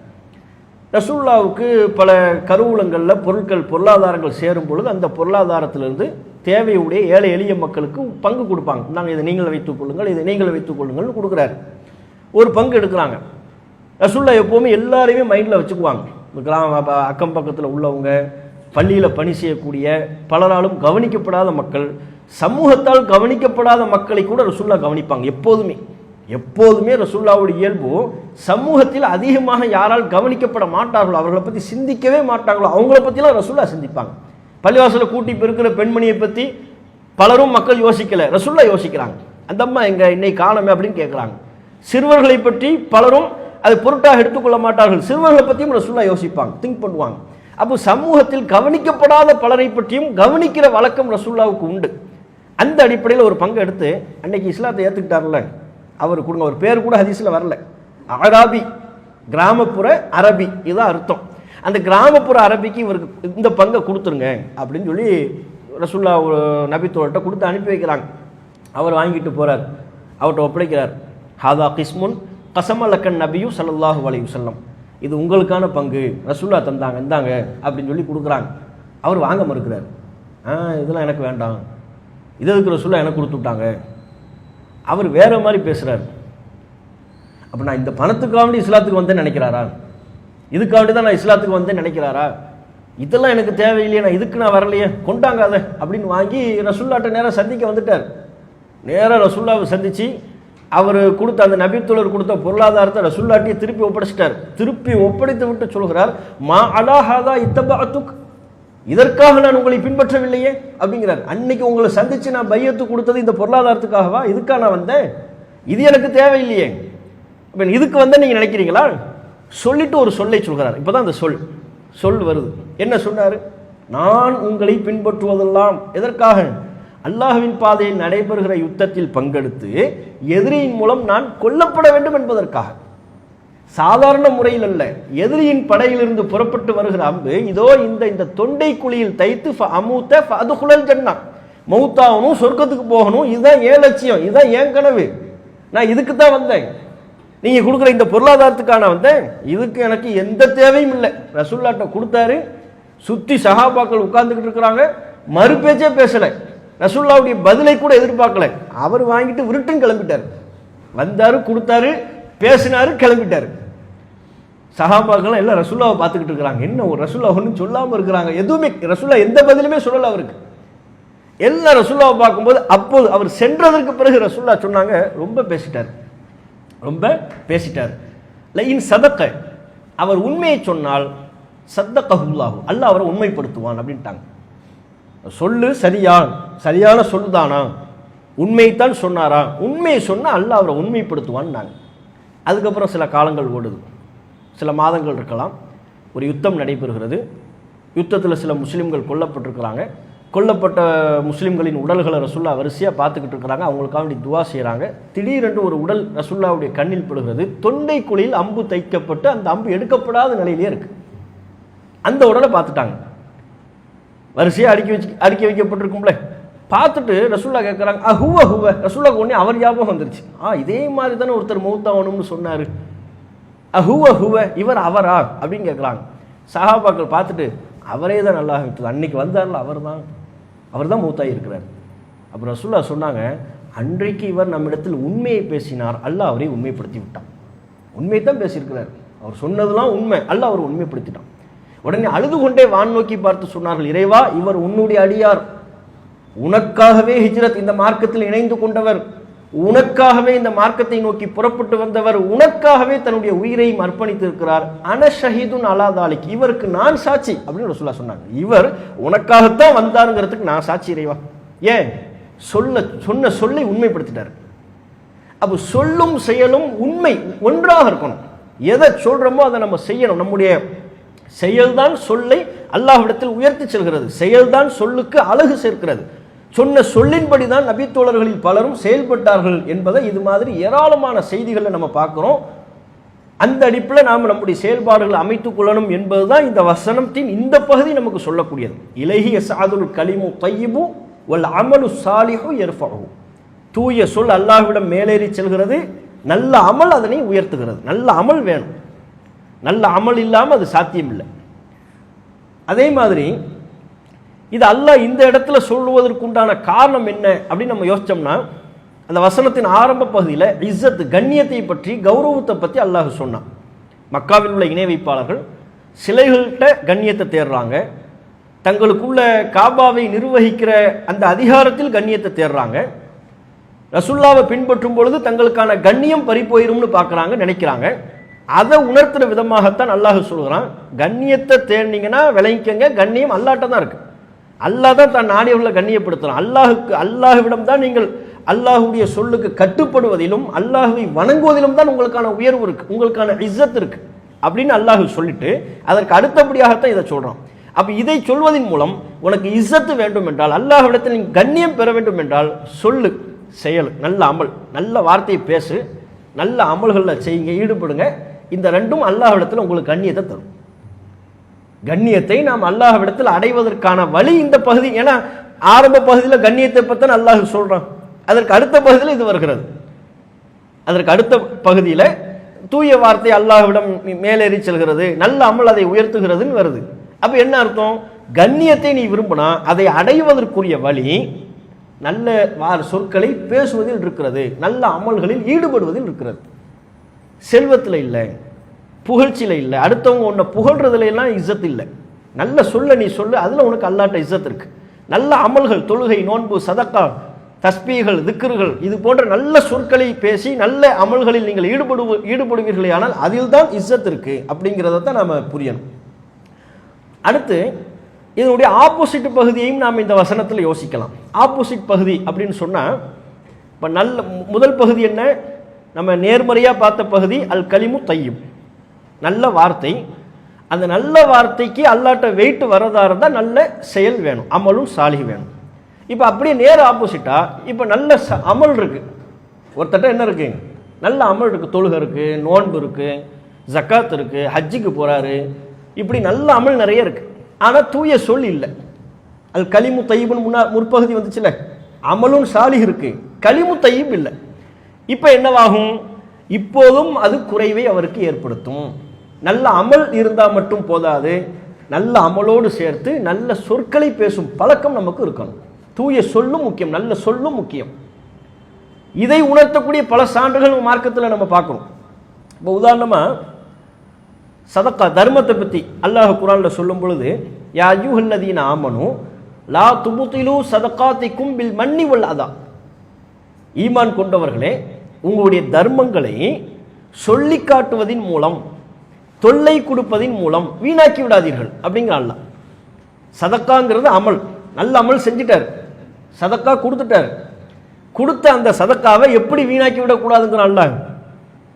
ரசூலுல்லாஹ்வுக்கு பல கருவூலங்களில் பொருளாதாரங்கள் சேரும் பொழுது அந்த பொருளாதாரத்திலிருந்து தேவையுடைய ஏழை எளிய மக்களுக்கு பங்கு கொடுப்பாங்க. நாங்கள் இதை நீங்கள் வைத்துக் கொள்ளுங்கள், இதை நீங்கள் வைத்துக் கொள்ளுங்கள்னு கொடுக்குறாரு. ஒரு பங்கு எடுக்கிறாங்க. ரசூலுல்லாஹ் எப்போவுமே எல்லாரையுமே மைண்டில் வச்சுக்குவாங்க. அக்கம் பக்கத்தில் உள்ளவங்க, பள்ளியில் பணி செய்யக்கூடிய பலராலும் கவனிக்கப்படாத மக்கள், சமூகத்தால் கவனிக்கப்படாத மக்களை கூட ரசூலுல்லாஹ் கவனிப்பாங்க. எப்போதுமே ரசூலுல்லாஹ்வுடைய இயல்பு, சமூகத்தில் அதிகமாக யாரால் கவனிக்கப்பட மாட்டார்களோ, அவர்களை பற்றி சிந்திக்கவே மாட்டாங்களோ, அவங்கள பற்றிலாம் ரசூலுல்லாஹ் சிந்திப்பாங்க. பள்ளிவாசலை கூட்டி பெருக்கிற பெண்மணியை பற்றி பலரும் மக்கள் யோசிக்கல, ரசூலுல்லாஹ் யோசிக்கிறாங்க. அந்த அம்மா எங்க இன்னைக்கு காணமே அப்படின்னு கேட்குறாங்க. சிறுவர்களை பற்றி பலரும் அதை பொருட்டாக எடுத்துக்கொள்ள மாட்டார்கள், சிறுவர்களை பற்றியும் ரசூலுல்லாஹ் யோசிப்பாங்க, திங்க் பண்ணுவாங்க. அப்போ சமூகத்தில் கவனிக்கப்படாத பலரை பற்றியும் கவனிக்கிற வழக்கம் ரசூலுல்லாஹ்வுக்கு உண்டு. அந்த அடிப்படையில் ஒரு பங்கு எடுத்து அன்னைக்கு இஸ்லாத்தை ஏற்றுக்கிட்டார்ல அவர் கொடுங்க. ஒரு பேர் கூட ஹதீஸில் வரல. அராபி, கிராமப்புற அரபி, இதுதான் அர்த்தம். அந்த கிராமப்புற அரபிக்கு இவருக்கு இந்த பங்கை கொடுத்துருங்க அப்படின்னு சொல்லி ரசூல்லா நபித்தோர்கிட்ட கொடுத்து அனுப்பி வைக்கிறாங்க. அவர் வாங்கிட்டு போகிறார், அவர்கிட்ட ஒப்படைக்கிறார். ஹாதா கிஸ்முன் கசமலக்கன் நபியு ஸல்லல்லாஹு அலைஹி வஸல்லம், இது உங்களுக்கான பங்கு, ரசூல்லா தந்தாங்க, இந்தாங்க அப்படின்னு சொல்லி கொடுக்குறாங்க. அவர் வாங்க மறுக்கிறார். இதெல்லாம் எனக்கு வேண்டாம், இது எதுக்கு ரசூல்லா எனக்கு கொடுத்து விட்டாங்க. அவர் வேற மாதிரி பேசுகிறார். அப்போ நான் இந்த பணத்துக்காண்டி இஸ்லாத்துக்கு வந்தேன்னு நினைக்கிறாரா? இதுக்காண்டி தான் நான் இஸ்லாத்துக்கு வந்தேன்னு நினைக்கிறாரா? இதெல்லாம் எனக்கு தேவையில்லையே, நான் இதுக்கு நான் வரலையே, கொண்டாங்க அதை அப்படின்னு வாங்கி ரசூல்லாட்ட நேராக சந்திக்க வந்துட்டார். நேராக ரசூல்லாவை சந்தித்து அவர் கொடுத்த அந்த நபித்தோழர் கொடுத்த பொருளாதாரத்தை ரசூல்லாட்டியை திருப்பி ஒப்படைச்சிட்டார். திருப்பி ஒப்படைத்து விட்டு சொல்கிறார், மா அலாஹாதா இத்தபாத்துக், இதற்காக நான் உங்களை பின்பற்றவில்லையே அப்படிங்கிறார். அன்னைக்கு உங்களை சந்திச்சு நான் பையத்து கொடுத்தது இந்த பொருளாதாரத்துக்காகவா? இதுக்காக நான் வந்தேன், இது எனக்கு தேவையில்லையே, இதுக்கு வந்த நீங்க நினைக்கிறீங்களா? சொல்லிட்டு ஒரு சொல்லை சொல்கிறார். இப்பதான் அந்த சொல் வருது. என்ன சொன்னார்? நான் உங்களை பின்பற்றுவதெல்லாம் எதற்காக? அல்லாஹ்வின் பாதையில் நடைபெறுகிற யுத்தத்தில் பங்கெடுத்து எதிரியின் மூலம் நான் கொல்லப்பட வேண்டும் என்பதற்காக. சாதாரண முறையில் அல்ல, எதிரியின் படையிலிருந்து புறப்பட்டு வருகிற அம்பு இதோ இந்த தொண்டை குழியில் தைத்து அமூத்த ஃபதுகுலல் ஜன்னா, மௌத்தாவணும், சொர்க்கத்துக்கு போகணும், இதுதான் ஏன் லட்சியம், இதுதான் ஏன் கனவு, நான் இதுக்கு தான் வந்தேன். நீங்க கொடுக்குற இந்த பொருளாதாரத்துக்கான வந்தேன், இதுக்கு எனக்கு எந்த தேவையும் இல்லை. ரசூல்லாட்ட கொடுத்தாரு. சுத்தி சஹாபாக்கள் உட்கார்ந்துக்கிட்டு இருக்கிறாங்க, மறுபேச்சே பேசல, ரசூல்லாவுடைய பதிலை கூட எதிர்பார்க்கல. அவர் வாங்கிட்டு விருட்டும் கிளம்பிட்டார். வந்தாரு, கொடுத்தாரு, பேசினாரு, கிளம்பிட்டாரு. சஹாபாக்கள் எல்லாம் ரசூல்லாவை பார்த்துக்கிட்டு இருக்கிறாங்க. என்ன ஒரு ரசூல்லா ஒன்றும் சொல்லாம இருக்கிறாங்க, எதுவுமே ரசூல்லா எந்த பதிலுமே சொல்லல அவருக்கு. எல்லாம் ரசூல்லாவை பார்க்கும்போது அப்போது அவர் சென்றதற்கு பிறகு ரசூல்லா சொன்னாங்க, ரொம்ப பேசிட்டார். லைன் சதக்க, அவர் உண்மையை சொன்னால் சத்தகஹுல்லாஹு, அல்லாஹ் அவரை உண்மைப்படுத்துவான் அப்படின்ட்டாங்க. சொல்லு சரியான சொல்லுதானா, உண்மைத்தான் சொன்னாரா, உண்மையை சொன்னா அல்லாஹ் அவரை உண்மைப்படுத்துவான்னாங்க. அதுக்கப்புறம் சில காலங்கள் ஓடுது, சில மாதங்கள் இருக்கலாம். ஒரு யுத்தம் நடைபெறுகிறது. யுத்தத்தில் சில முஸ்லீம்கள் கொல்லப்பட்டிருக்கிறாங்க. கொல்லப்பட்ட முஸ்லீம்களின் உடல்களை ரசூல்லா வரிசையாக பார்த்துக்கிட்டு இருக்கிறாங்க. அவங்களுக்காக வேண்டி துவா செய்கிறாங்க. திடீரென்று ஒரு உடல் ரசூல்லாவுடைய கண்ணில் படுகிறது. தொண்டை குழியில் அம்பு தைக்கப்பட்டு அந்த அம்பு எடுக்கப்படாத நிலையிலே இருக்கு. அந்த உடலை பார்த்துட்டாங்க. வரிசையாக அடுக்கி வைக்கப்பட்டிருக்கும்ல. பார்த்துட்டு ரசூல்லா கேட்குறாங்க, ஹுவ ரசூல்லாக்கு உடனே அவர் ஞாபகம் வந்துருச்சு. இதே மாதிரி தானே ஒருத்தர் மௌத்தாகணும்னு சொன்னார், ஹுவ இவர் அவரா அப்படின்னு கேட்குறாங்க. சஹாபாக்கள் பார்த்துட்டு அவரே தான் நல்லா விட்டது, அன்னைக்கு வந்தார்ல அவர் தான் மௌத்தாகி இருக்கிறார். அப்புறம் ரசூல்லா சொன்னாங்க, அன்றைக்கு இவர் நம்மிடத்தில் உண்மையை பேசினார், அல்லாஹ் அவரை உண்மைப்படுத்தி விட்டான். உண்மையை தான் பேசியிருக்கிறார், அவர் சொன்னதெல்லாம் உண்மை, அல்லாஹ் அவர் உண்மைப்படுத்திட்டான். உடனே அழுது கொண்டே வான் நோக்கி பார்த்து சொன்னார்கள், இறைவா, இவர் உன்னுடைய அடியார், உனக்காகவே ஹிஜ்ரத் இந்த மார்க்கத்தில் இணைந்து கொண்டவர், உனக்காகவே இந்த மார்க்கத்தை நோக்கி புறப்பட்டு வந்தவர், உனக்காகவே தன்னுடைய உயிரையும் அர்ப்பணித்திருக்கிறார். அன ஷஹீதுன் அலா தாலிக், இவருக்கு நான் சாட்சி அப்படின்னு ரசூலா சொன்னாங்க. இவர் உனக்காகத்தான் வந்தாருங்கிறதுக்கு நான் சாட்சி இறைவா. ஏன்? சொன்ன சொல்லை உண்மைப்படுத்திட்டார். அப்போ சொல்லும் செயலும் உண்மை ஒன்றாக இருக்கணும். எதை சொல்றோமோ அதை நம்ம செய்யணும். நம்முடைய செயல்தான் சொல்லை அல்லாஹ்விடத்தில் உயர்த்தி செல்கிறது. செயல்தான் சொல்லுக்கு அழகு சேர்க்கிறது. சொன்ன சொல்லின்படி தான் நபித்தோழர்களில் பலரும் செயல்பட்டார்கள் என்பதை இது மாதிரி ஏராளமான செய்திகளை நம்ம பார்க்கிறோம். அந்த அடிப்பில் நாம் நம்முடைய செயல்பாடுகளை அமைத்துக் கொள்ளணும் என்பதுதான் இந்த வசனத்தின் இந்த பகுதி நமக்கு சொல்லக்கூடியது. இலைஹி யஸ்அதுல் கலிமு தய்யிபு வல் அமலு சாலிஹு யர்ஃபஉ, தூய சொல் அல்லாஹ்விடம் மேலேறி செல்கிறது, நல்ல அமல் அதனை உயர்த்துகிறது. நல்ல அமல் வேணும், நல்ல அமல் இல்லாமல் அது சாத்தியம் இல்லை. அதே மாதிரி இது அல்லாஹ் இந்த இடத்துல சொல்லுவதற்குண்டான காரணம் என்ன அப்படின்னு நம்ம யோசிச்சோம்னா, அந்த வசனத்தின் ஆரம்ப பகுதியில் இஸ்ஸத் கண்ணியத்தை பற்றி, கௌரவத்தை பற்றி அல்லாஹ் சொன்னான். மக்காவில் உள்ள இணை வைப்பாளர்கள் சிலைகள்கிட்ட கண்ணியத்தை தேடுறாங்க, தங்களுக்குள்ள காபாவை நிர்வகிக்கிற அந்த அதிகாரத்தில் கண்ணியத்தை தேடுறாங்க, ரசூல்லாவை பின்பற்றும் பொழுது தங்களுக்கான கண்ணியம் பறிப்போயிரும்னு பார்க்குறாங்க, நினைக்கிறாங்க. அதை உணர்த்துற விதமாகத்தான் அல்லாஹ் சொல்கிறான், கண்ணியத்தை தேடினீங்கன்னா விளங்கிக்கங்க, கண்ணியம் அல்லாட்ட தான் இருக்கு. அல்லாஹ் தான் தன் நாடியவர்களை கண்ணியப்படுத்துறான். அல்லாஹ்விடம் தான் நீங்கள் அல்லாஹுடைய சொல்லுக்கு கட்டுப்படுவதிலும் அல்லாஹுவை வணங்குவதிலும் தான் உங்களுக்கான உயர்வு இருக்கு, உங்களுக்கான இஸ்ஸத் இருக்கு அப்படின்னு அல்லாஹ் சொல்லிட்டு அதற்கு அடுத்தபடியாகத்தான் இதை சொல்றான். அப்போ இதை சொல்வதன் மூலம் உனக்கு இஸ்ஸத்து வேண்டும் என்றால், அல்லாஹ்விடத்தில் நீ கண்ணியம் பெற வேண்டும் என்றால் சொல்லு, செயல், நல்ல அமல், நல்ல வார்த்தையை பேசு, நல்ல அமல்களில் செய்யுங்க, ஈடுபடுங்க. இந்த ரெண்டும் அல்லாஹ்விடத்தில் உங்களுக்கு கண்ணியத்தை தரும். கண்ணியத்தை நாம் அல்லாஹ்விடத்தில் அடைவதற்கான வழி இந்த பகுதி. ஏன்னா ஆரம்ப பகுதியில் கண்ணியத்தை பற்றி அல்லாஹ் சொல்கிறான், அதற்கு அடுத்த பகுதியில் இது வருகிறது. அதற்கு அடுத்த பகுதியில் தூய வார்த்தை அல்லாஹ்விடம் மேலேறி செல்கிறது, நல்ல அமல் அதை உயர்த்துகிறதுன்னு வருது. அப்போ என்ன அர்த்தம்? கண்ணியத்தை நீ விரும்பினா அதை அடைவதற்குரிய வழி நல்ல சொற்களை பேசுவதில் இருக்கிறது, நல்ல அமல்களில் ஈடுபடுவதில் இருக்கிறது. செல்வத்தில் இல்லை, புகழ்ச்சியில் இல்லை, அடுத்தவங்க உன்னை புகழ்றதுல எல்லாம் இஸ்ஸத் இல்லை. நல்ல சொல்ல நீ சொல்லு, அதில் உனக்கு அல்லாட்ட இஸ்ஸத் இருக்கு. நல்ல அமல்கள், தொழுகை, நோன்பு, சதக்கா, தஸ்பீகள், திக்ருகள், இது போன்ற நல்ல சொற்களை பேசி நல்ல அமல்களில் நீங்கள் ஈடுபடுவீர்களே, ஆனால் அதில் தான் இஸ்ஸத் இருக்கு அப்படிங்கிறத தான் நாம் புரியணும். அடுத்து இதனுடைய ஆப்போசிட் பகுதியையும் நாம் இந்த வசனத்தில் யோசிக்கலாம். ஆப்போசிட் பகுதி அப்படின்னு சொன்னால், இப்போ நல்ல முதல் பகுதி என்ன? நம்ம நேர்மறையாக பார்த்த பகுதி அல் கலிமு தையும், நல்ல வார்த்தை. அந்த நல்ல வார்த்தைக்கு அல்லாட்ட வெயிட் வரதா இருந்தால் நல்ல செயல் வேணும், அமலும் சாலிஹ் வேணும். இப்போ அப்படியே நேர் ஆப்போசிட்டா, இப்போ நல்ல அமல் இருக்கு, ஒருத்தட்ட என்ன இருக்கு? நல்ல அமல் இருக்கு, தொழுகை இருக்கு, நோன்பு இருக்கு, ஜக்காத் இருக்கு, ஹஜ்ஜுக்கு போறாரு, இப்படி நல்ல அமல் நிறைய இருக்கு. ஆனால் தூய சொல் இல்லை. அது கலிமு தையிப்னு முற்பகுதி வந்துச்சுல, அமலும் சாலிஹ் இருக்கு, கலிமு தையிப் இல்லை. இப்போ என்னவாகும்? இப்போதும் அது குறைவை அவருக்கு ஏற்படுத்தும். நல்ல அமல் இருந்தால் மட்டும் போதாது, நல்ல அமலோடு சேர்த்து நல்ல சொற்களை பேசும் பழக்கம் நமக்கு இருக்கணும். தூய சொல்லும் முக்கியம், நல்ல சொல்லும் முக்கியம். இதை உணர்த்தக்கூடிய பல சான்றுகள் மார்க்கத்தில் நம்ம பார்க்கணும். இப்போ உதாரணமாக சதக்கா, தர்மத்தை பற்றி அல்லாஹ் குர்ஆன்ல சொல்லும் பொழுது, யா அய்யுஹல்லதீன ஆமனு லா துபுதிலு சதகாத்திக்கும் பில் மன்னி வல் அதா, ஈமான் கொண்டவர்களே உங்களுடைய தர்மங்களை சொல்லி காட்டுவதின் மூலம், தொல்லை கொடுப்பதின் மூலம் வீணாக்கி விடாதீர்கள் அப்படிங்கிற அல்லாஹ். சதக்காங்கிறது அமல், நல்ல அமல் செஞ்சுட்டார், சதக்கா கொடுத்துட்டார், கொடுத்த அந்த சதக்காவை எப்படி வீணாக்கி விடக்கூடாதுங்கிற அல்லாஹ்.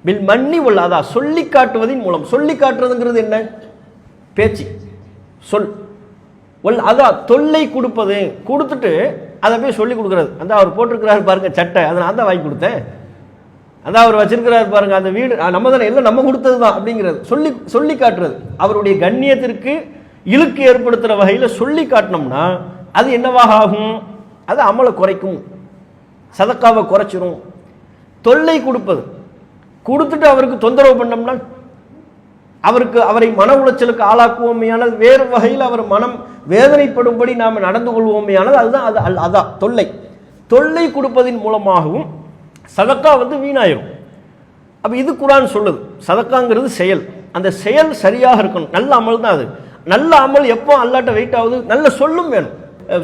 பில் மன்னி வல் அதா, சொல்லி காட்டுவதின் மூலம். சொல்லி காட்டுறதுங்கிறது என்ன? பேச்சு, சொல். வல் அதா, தொல்லை கொடுப்பது, கொடுத்துட்டு அதை போய் சொல்லி கொடுக்குறது. அந்த அவர் போட்டிருக்கிறாரு பாருங்க சட்டை, அதை நான் தான் வாங்கி கொடுத்தேன், அதான் அவர் வச்சிருக்கிறாரு பாருங்க அந்த வீடு, நம்ம தானே, எல்லாம் நம்ம கொடுத்தது தான் அப்படிங்கிறது சொல்லி சொல்லி காட்டுறது. அவருடைய கண்ணியத்திற்கு இழுக்கு ஏற்படுத்துகிற வகையில் சொல்லி காட்டினோம்னா அது என்னவாக ஆகும்? அது அமலை குறைக்கும், சதக்காவை குறைச்சிரும். தொல்லை கொடுப்பது, கொடுத்துட்டு அவருக்கு தொந்தரவு பண்ணோம்னா, அவரை மன உளைச்சலுக்கு ஆளாக்குவோமையானால், வேறு வகையில் அவர் மனம் வேதனைப்படும்படி நாம் நடந்து கொள்வோமையானால் அதுதான் அதான் தொல்லை. தொல்லை கொடுப்பதின் மூலமாகவும் சதக்கா வீணாயிரும். அப்போ இது குர்ஆன் சொல்லுது. சதக்காங்கிறது செயல், அந்த செயல் சரியாக இருக்கணும். நல்ல அமல் தான் அது. நல்ல அமல் எப்போ அல்லாட்ட வெயிட் ஆகுது? நல்ல சொல்லும் வேணும்.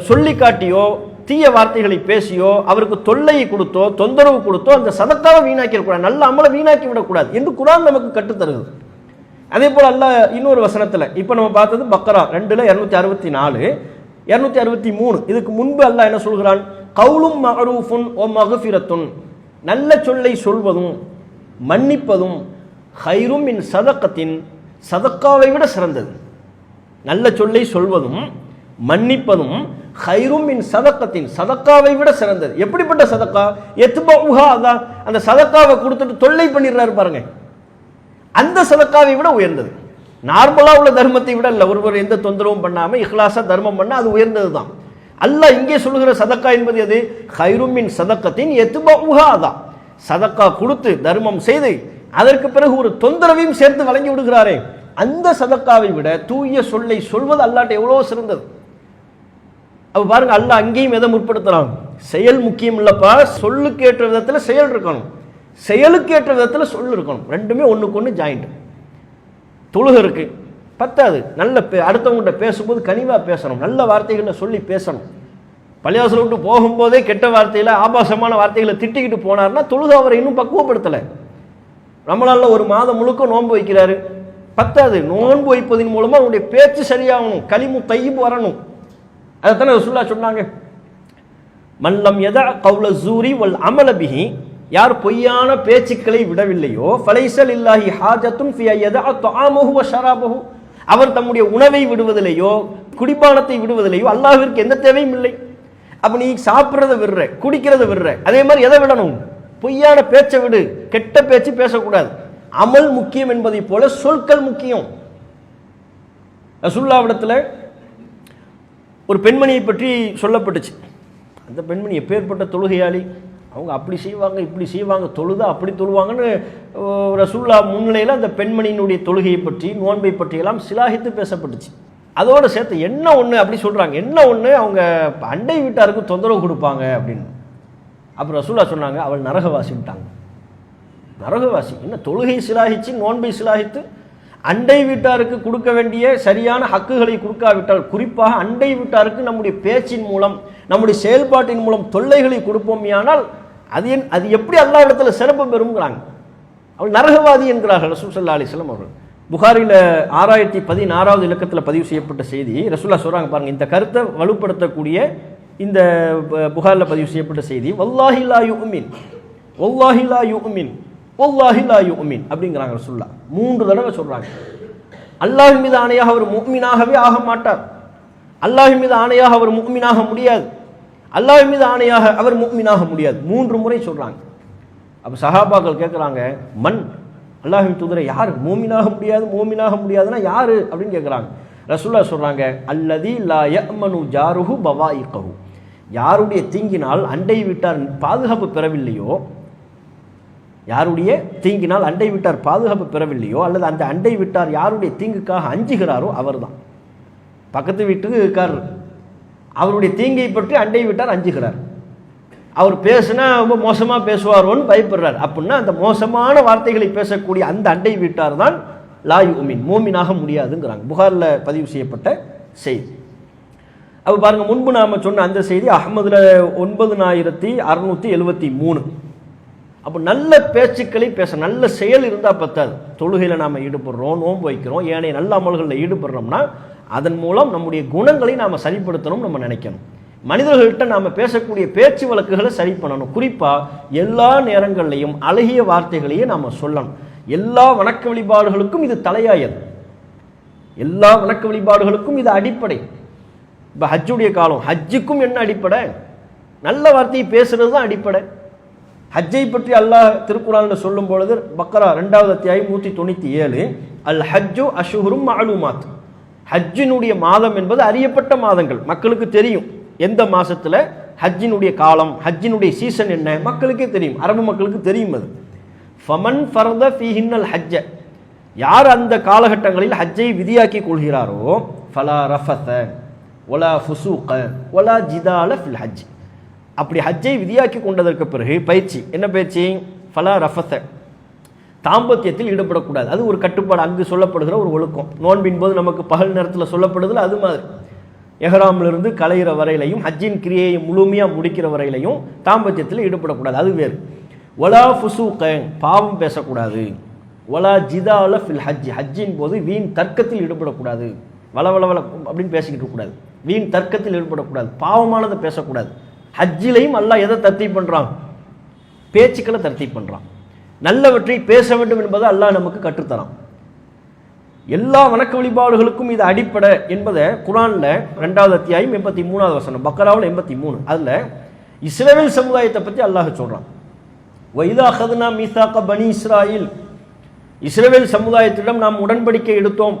சொல்லி காட்டியோ தீய வார்த்தைகளை பேசியோ அவருக்கு தொல்லையை கொடுத்தோ தொந்தரவு கொடுத்தோ அந்த சதக்காவை வீணாக்கிடக்கூடாது, நல்ல அமலை வீணாக்கி விடக்கூடாது என்று குர்ஆன் நமக்கு கற்றுத்தருது. அதே போல் அல்லாஹ் இன்னொரு வசனத்தில், இப்போ நம்ம பார்த்தது பக்ரா 2:264, 263, இதுக்கு முன்பு அல்லாஹ் என்ன சொல்கிறான்? கவுலும் மஅரூஃபுன் ஒ மக்ஃபிரத்துன், நல்ல சொல்லை சொல்வதும் மன்னிப்பதும் ஹைரும் மின் சதக்கத்தின், சதக்காவை விட சிறந்தது. நல்ல சொல்லை சொல்வதும் மன்னிப்பதும் ஹைரும் மின் சதக்கத்தின், சதக்காவை விட சிறந்தது. எப்படிப்பட்ட சதக்கா? எத்பஉஹா, அதான் அந்த சதக்காவை கொடுத்துட்டு தொல்லை பண்ணிடுறாரு பாருங்க, அந்த சதக்காவை விட உயர்ந்தது. நார்மலாக உள்ள தர்மத்தை விட இல்லை, ஒருவர் எந்த தொந்தரவும் பண்ணாமல் இஹ்லாஸா தர்மம் பண்ணால் அது உயர்ந்தது தான். அல்லாஹ் இங்கே சொல்லுகிற சதக்கா என்பது எது? ஹைரும் மின் சதக்கத்தின் எத்பஉஹா, அதான் சதக்கா கொடுத்து தர்மம் செய்து அதற்கு பிறகு ஒரு தொந்தரவையும் சேர்த்து வழங்கி விடுகிறாரே, அந்த சதக்காவை விட தூய சொல்லை சொல்வது அல்லாட்ட எவ்வளோ சிறந்தது. அப்ப பாருங்க, அல்லாஹ் அங்கேயும் எதை முற்படுத்துறான்? செயல் முக்கியம் இல்லப்பா, சொல்லுக்கு ஏற்ற விதத்தில் செயல் இருக்கணும், செயலுக்கு ஏற்ற விதத்தில் சொல் இருக்கணும். ரெண்டுமே ஒன்றுக்கு ஒன்று ஜாயிண்ட். தொழுகை இருக்கு பத்தாது, நல்ல அடுத்தவங்கள்ட்ட பேசும்போது கனிவாக பேசணும், நல்ல வார்த்தைகளை சொல்லி பேசணும். பள்ளிவாசல் விட்டு போகும்போதே கெட்ட வார்த்தையில் ஆபாசமான வார்த்தைகளை திட்டிக்கிட்டு போனார்னா தொழுகை அவரை இன்னும் பக்குவப்படுத்தலை. ரமலானில் ஒரு மாதம் முழுக்க நோன்பு வைக்கிறாரு, பத்தாது, நோன்பு வைப்பதன் மூலமாக அவனுடைய பேச்சு சரியாகணும், கலிமு தையிப் வரணும். அதைத்தானே ரசூலுல்லாஹ் சொன்னாங்க, மல்லம் யதா கௌல ஸூரி வல் அமல பிஹி, யார் பொய்யான பேச்சுக்களை விடவில்லையோ, ஃபலைஸ லில்லாஹி ஹாஜத்துன் ஃபி யதா தஆமஹு வ ஷராபஹு, அவர் தம்முடைய உணவை விடுவதிலேயோ குடிப்பானத்தை விடுவதிலேயோ அல்லாஹ்விற்கு எந்த தேவையும் இல்லை. அப்ப நீ சாப்பிட்றத விடுற, குடிக்கிறத விடுற, அதே மாதிரி எதை விடணும்? பொய்யான பேச்சை விடு, கெட்ட பேச்சு பேசக்கூடாது. அமல் முக்கியம் என்பதை போல சொற்கள் முக்கியம். ரசூலுல்லாஹ்விடத்துல ஒரு பெண்மணியை பற்றி சொல்லப்பட்டுச்சு. அந்த பெண்மணி எப்பேற்பட்ட தொழுகையாளி, அவங்க அப்படி செய்வாங்க இப்படி செய்வாங்க, தொழுதா அப்படி தொழுவாங்கன்னு ரசூலுல்லாஹ் முன்னிலையில் அந்த பெண்மணியினுடைய தொழுகையை பற்றி நோன்பை பற்றியெல்லாம் சிலாகித்து பேசப்பட்டுச்சு. அதோடு சேர்த்து என்ன ஒன்று அப்படி சொல்கிறாங்க, என்ன ஒன்று அவங்க அண்டை வீட்டாருக்கு தொந்தரவு கொடுப்பாங்க அப்படின்னு. அப்புறம் ரசூலுல்லாஹ் சொன்னாங்க, அவள் நரகவாசிட்டாங்க. நரகவாசி என்ன, தொழுகை சிலாகிச்சு நோன்பை சிலாகித்து அண்டை வீட்டாருக்கு கொடுக்க வேண்டிய சரியான ஹக்குகளை கொடுக்காவிட்டால், குறிப்பாக அண்டை வீட்டாருக்கு நம்முடைய பேச்சின் மூலம் நம்முடைய செயல்பாட்டின் மூலம் தொல்லைகளை கொடுப்போமையானால் அது எப்படி அல்லாஹ் இடத்துல சிறப்பு பெறுங்கிறாங்க. அவள் நரகவாதி என்கிறார்கள் ரசூல் ஸல்லல்லாஹு அலைஹி வஸல்லம் அவர்கள். புகாரில் 6016வது இலக்கத்தில் பதிவு செய்யப்பட்ட செய்தி. ரசூலுல்லாஹ் சொல்றாங்க பாருங்க, இந்த கருத்தை வலுப்படுத்தக்கூடிய இந்த புகாரில் பதிவு செய்யப்பட்ட செய்தி, வல்லாஹி லா யுமின், வல்லாஹி லா யுமின், வல்லாஹி லா யுமின் அப்படிங்கிறாங்க ரசூலுல்லாஹ். 3 தடவை சொல்றாங்க. அல்லாஹ் மீது ஆணையாக அவர் முஃமினாகவே ஆக மாட்டார், அல்லாஹ் மீது ஆணையாக அவர் முஃமினாக முடியாது, அல்லாஹ் மீது ஆணையாக அவர் முஃமினாக முடியாது. 3 முறை சொல்றாங்க. அப்ப சஹாபாக்கள் கேட்குறாங்க, மண், அல்லாஹ்வின் தூதரை யார்? மூமினாக முடியாது, மூமினாக முடியாதுன்னா யாரு அப்படின்னு கேட்குறாங்க. ரசூலுல்லாஹ் சொல்றாங்க, அல்லதி லா யஅமனு ஜாருஹு பவாயிகஹு, யாருடைய தீங்கினால் அண்டை வீட்டார் பாதுகாப்பு பெறவில்லையோ, யாருடைய தீங்கினால் அண்டை வீட்டார் பாதுகாப்பு பெறவில்லையோ, அல்லது அந்த அண்டை வீட்டார் யாருடைய தீங்குக்காக அஞ்சுகிறாரோ அவர்தான். பக்கத்து வீட்டுக்கு இருக்கார், அவருடைய தீங்கை பற்றி அண்டை வீட்டார் அஞ்சுகிறார். அவர் பேசுனா ரொம்ப மோசமாக பேசுவாரோன்னு பயப்படுறார். அப்படின்னா அந்த மோசமான வார்த்தைகளை பேசக்கூடிய அந்த அண்டை வீட்டார் தான் லா யுமின், மூமினாக முடியாதுங்கிறாங்க. புகாரில் பதிவு செய்யப்பட்ட செய்தி. அப்போ பாருங்க, முன்பு நாம் சொன்ன அந்த செய்தி அஹ்மதுல 9673. அப்போ நல்ல பேச்சுக்களை பேச, நல்ல செயல் இருந்தால் பத்தாது. தொழுகையில் நாம் ஈடுபடுறோம், நோன்பு வைக்கிறோம், ஏனைய நல்ல அமல்களில் ஈடுபடுறோம்னா அதன் மூலம் நம்முடைய குணங்களை நாம் சரிப்படுத்தணும் நம்ம நினைக்கணும். மனிதர்கள்ட்ட நாம் பேசக்கூடிய பேச்சு வழக்குகளை சரி பண்ணணும். குறிப்பாக எல்லா நேரங்கள்லையும் அழகிய வார்த்தைகளையே நாம் சொல்லணும். எல்லா வணக்க வழிபாடுகளுக்கும் இது தலையாயது, எல்லா வணக்க வழிபாடுகளுக்கும் இது அடிப்படை. இப்போ ஹஜ்ஜுடைய காலம், ஹஜ்ஜுக்கும் என்ன அடிப்படை? நல்ல வார்த்தையை பேசுறது தான் அடிப்படை. ஹஜ்ஜை பற்றி அல்லாஹ் திருக்குர்ஆனில் சொல்லும் பொழுது பக்ரா 2வது அத்தியாயம் 197, அல் ஹஜ்ஜு அஷ்ஹுரும் மஅலூமாத், ஹஜ்ஜினுடைய மாதம் என்பது அறியப்பட்ட மாதங்கள், மக்களுக்கு தெரியும். எந்த மாசத்துல ஹஜ்ஜினுடைய காலம், ஹஜ்ஜினுடைய சீசன் என்ன மக்களுக்கே தெரியும், அரபு மக்களுக்கு தெரியும். அது ஃபமன் ஃபர்த ஃபீஹின்னல் ஹஜ்ஜ, யார் அந்த காலகட்டங்களில் ஹஜ்ஜை விதியாக்கி கொள்கிறாரோ, ஃபலா ரஃபத வலா ஃபுசூக வலா ஜிதால ஃபில் ஹஜ், அப்படி ஹஜ்ஜை விதியாக்கி கொண்டதற்கு பிறகு பயிற்சி என்ன பயிற்சி? ஃபலா ரஃபத, தாம்பத்தியத்தில் ஈடுபடக்கூடாது. அது ஒரு கட்டுப்பாடு, அங்கு சொல்லப்படுகிற ஒரு ஒழுக்கம். நோன்பின் போது நமக்கு பகல் நேரத்தில் சொல்லப்படுதல் அது மாதிரி எஹ்ராமிலிருந்து கலையிற வரையிலையும் ஹஜ்ஜின் கிரியையை முழுமையாக முடிக்கிற வரையிலையும் தாம்பத்தியத்தில் ஈடுபடக்கூடாது, அது வேறு. ஒலா ஃபுசூக, பாவம் பேசக்கூடாது. ஒலா ஜிதால ஃபில் ஹஜ், ஹஜ்ஜின் போது வீண் தர்க்கத்தில் ஈடுபடக்கூடாது, வளவளவள அப்படின்னு பேசிக்கிட்டு இருக்கக்கூடாது, வீண் தர்க்கத்தில் ஈடுபடக்கூடாது, பாவமானதை பேசக்கூடாது. ஹஜ்ஜிலையும் அல்லாஹ் எதை தர்த்தீப் பண்ணுறான்? பேச்சுக்களை தர்த்தீப் பண்ணுறான். நல்லவற்றை பேச வேண்டும் என்பதை அல்லாஹ் நமக்கு கற்றுத்தரான். எல்லா வணக்க வழிபாடுகளுக்கும் இது அடிப்படை என்பதை குர்ஆனில் 2வது அத்தியாயம் 83வது வசனம், பக்ராவில் 83, அதில் இஸ்ரவேல் சமுதாயத்தை பற்றி அல்லாஹ் சொல்கிறான். வைதா அகதுனா மீசாக பனி இஸ்ராயில், இஸ்ரவேல் சமுதாயத்திடம் நாம் உடன்படிக்கை எடுத்தோம்.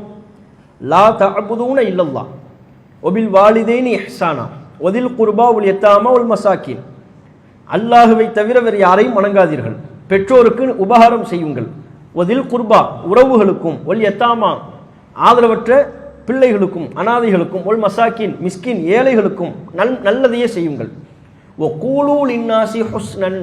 லா தஅபுதூன இல்லல்லாஹ் ஒபில் வாலிதைனி இஹ்சானா ஒதில் குர்பா உல் யத்தாமா உல் மசாக்கின், அல்லாஹுவை தவிர வேறு யாரையும் வணங்காதீர்கள், பெற்றோருக்கு உபகாரம் செய்யுங்கள், ஒதில் குர்பா உறவுகளுக்கும், ஒல் யத்தாமா ஆதரவற்ற பிள்ளைகளுக்கும் அனாதைகளுக்கும், ஒல் மசாக்கின் மிஸ்கின் ஏழைகளுக்கும் நல்லதையே செய்யுங்கள், ஒ கூலூ லின்னாசி ஹுஸ்னன்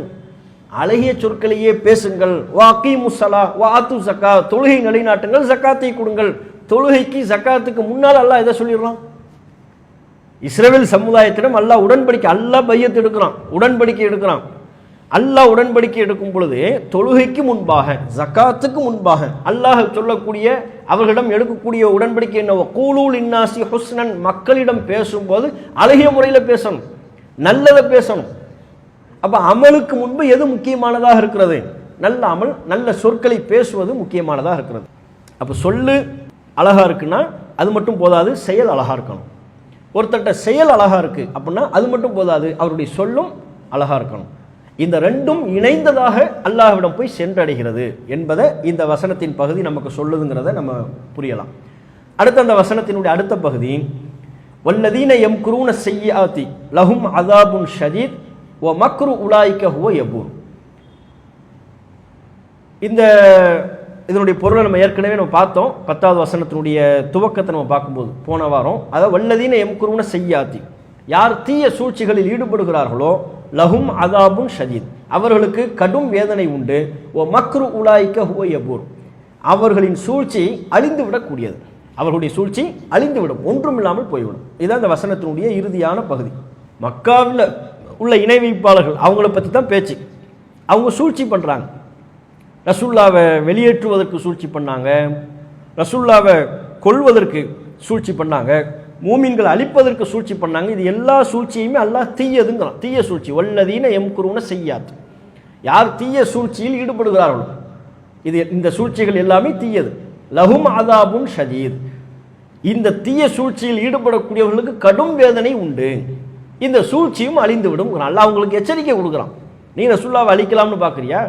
அழகிய சொற்களையே பேசுங்கள், வா அகீமுஸ்ஸலா வா ஆத்து ஸக்கா தொழுகை நிலைநாட்டுங்கள், ஜக்காத்தை கொடுங்கள். தொழுகைக்கு ஜக்காத்துக்கு முன்னால் அல்லாஹ் இதை சொல்லிடுறான். இஸ்ரவேல் சமுதாயத்திடம் அல்லாஹ் உடன்படிக்கை, அல்லாஹ் பையத்து எடுக்கிறான், உடன்படிக்கை எடுக்கிறான். அல்லாஹ் உடன்படிக்கை எடுக்கும் பொழுது தொழுகைக்கு முன்பாக ஜக்காத்துக்கு முன்பாக அல்லாஹ் சொல்லக்கூடிய அவர்களிடம் எடுக்கக்கூடிய உடன்படிக்கை என்ன? கூலூல் இன்னாசி ஹுஸ்னன், மக்களிடம் பேசும்போது அழகிய முறையில் பேசணும், நல்லதை பேசணும். அப்போ அமலுக்கு முன்பு எது முக்கியமானதாக இருக்கிறது? நல்ல அமல், நல்ல சொற்களை பேசுவது முக்கியமானதாக இருக்கிறது. அப்போ சொல்லு அழகாக இருக்குன்னா அது மட்டும் போதாது, செயல் அழகாக இருக்கணும். ஒருத்தர்கிட்ட செயல் அழகாக இருக்குது அப்படின்னா அது மட்டும் போதாது, அவருடைய சொல்லும் அழகாக இருக்கணும். இந்த ரெண்டும் இணைந்ததாக அல்லாஹ்விடம் போய் சென்றடைகிறது என்பதை இந்த வசனத்தின் பகுதி நமக்கு சொல்லுதுங்கிறத நம்ம புரியலாம். அடுத்த அந்த வசனத்தினுடைய அடுத்த பகுதி, வல்லதீன யம்குரூன ஸய்யிஆத்தி லஹும் அஸாபுன் ஷதீத் வ மக்ரு உலாயிக ஹுவ யபூர். இதனுடைய பொருளை நம்ம ஏற்கனவே பார்த்தோம். 10வது வசனத்தினுடைய துவக்கத்தை நம்ம பார்க்கும்போது போன வாரம், அதாவது வல்லதீன யம்குரூன ஸய்யிஆத்தி, யார் தீய சூழ்ச்சிகளில் ஈடுபடுகிறார்களோ லஹும் அஸாபுன் ஷதீத், அவர்களுக்கு கடும் வேதனை உண்டு. ஓ மக்ரு உலாயிக ஹுவ யபூர், அவர்களின் சூழ்ச்சி அழிந்து விடக்கூடியது. அவர்களுடைய சூழ்ச்சி அழிந்துவிடும், ஒன்றுமில்லாமல் போய்விடும். இதுதான் இந்த வசனத்தினுடைய இறுதியான பகுதி. மக்காவில் உள்ள இணை வைப்பாளர்கள் அவங்கள பற்றி தான் பேச்சு. அவங்க சூழ்ச்சி பண்ணுறாங்க, ரசூல்லாவை வெளியேற்றுவதற்கு சூழ்ச்சி பண்ணாங்க, ரசூல்லாவை கொல்வதற்கு சூழ்ச்சி பண்ணாங்க, மூமின்களை அழிப்பதற்கு சூழ்ச்சி பண்ணாங்க. இது எல்லா சூழ்ச்சியுமே அல்லாஹ் தீயதுங்கிறான், தீய சூழ்ச்சி. வல்லதீன யம்குரூன ஸய்யிஆத், யார் தீய சூழ்ச்சியில் ஈடுபடுகிறார்களோ இந்த சூழ்ச்சிகள் எல்லாமே தீயது. லஹும் அஸாபுன் ஷதீத், இந்த தீய சூழ்ச்சியில் ஈடுபடக்கூடியவர்களுக்கு கடும் வேதனை உண்டு, இந்த சூழ்ச்சியும் அழிந்து விடும். அல்லாஹ் அவங்களுக்கு எச்சரிக்கை கொடுக்குறான். நீ ரசூலுல்லாஹ்வை அழிக்கலாம்னு பார்க்குறியா,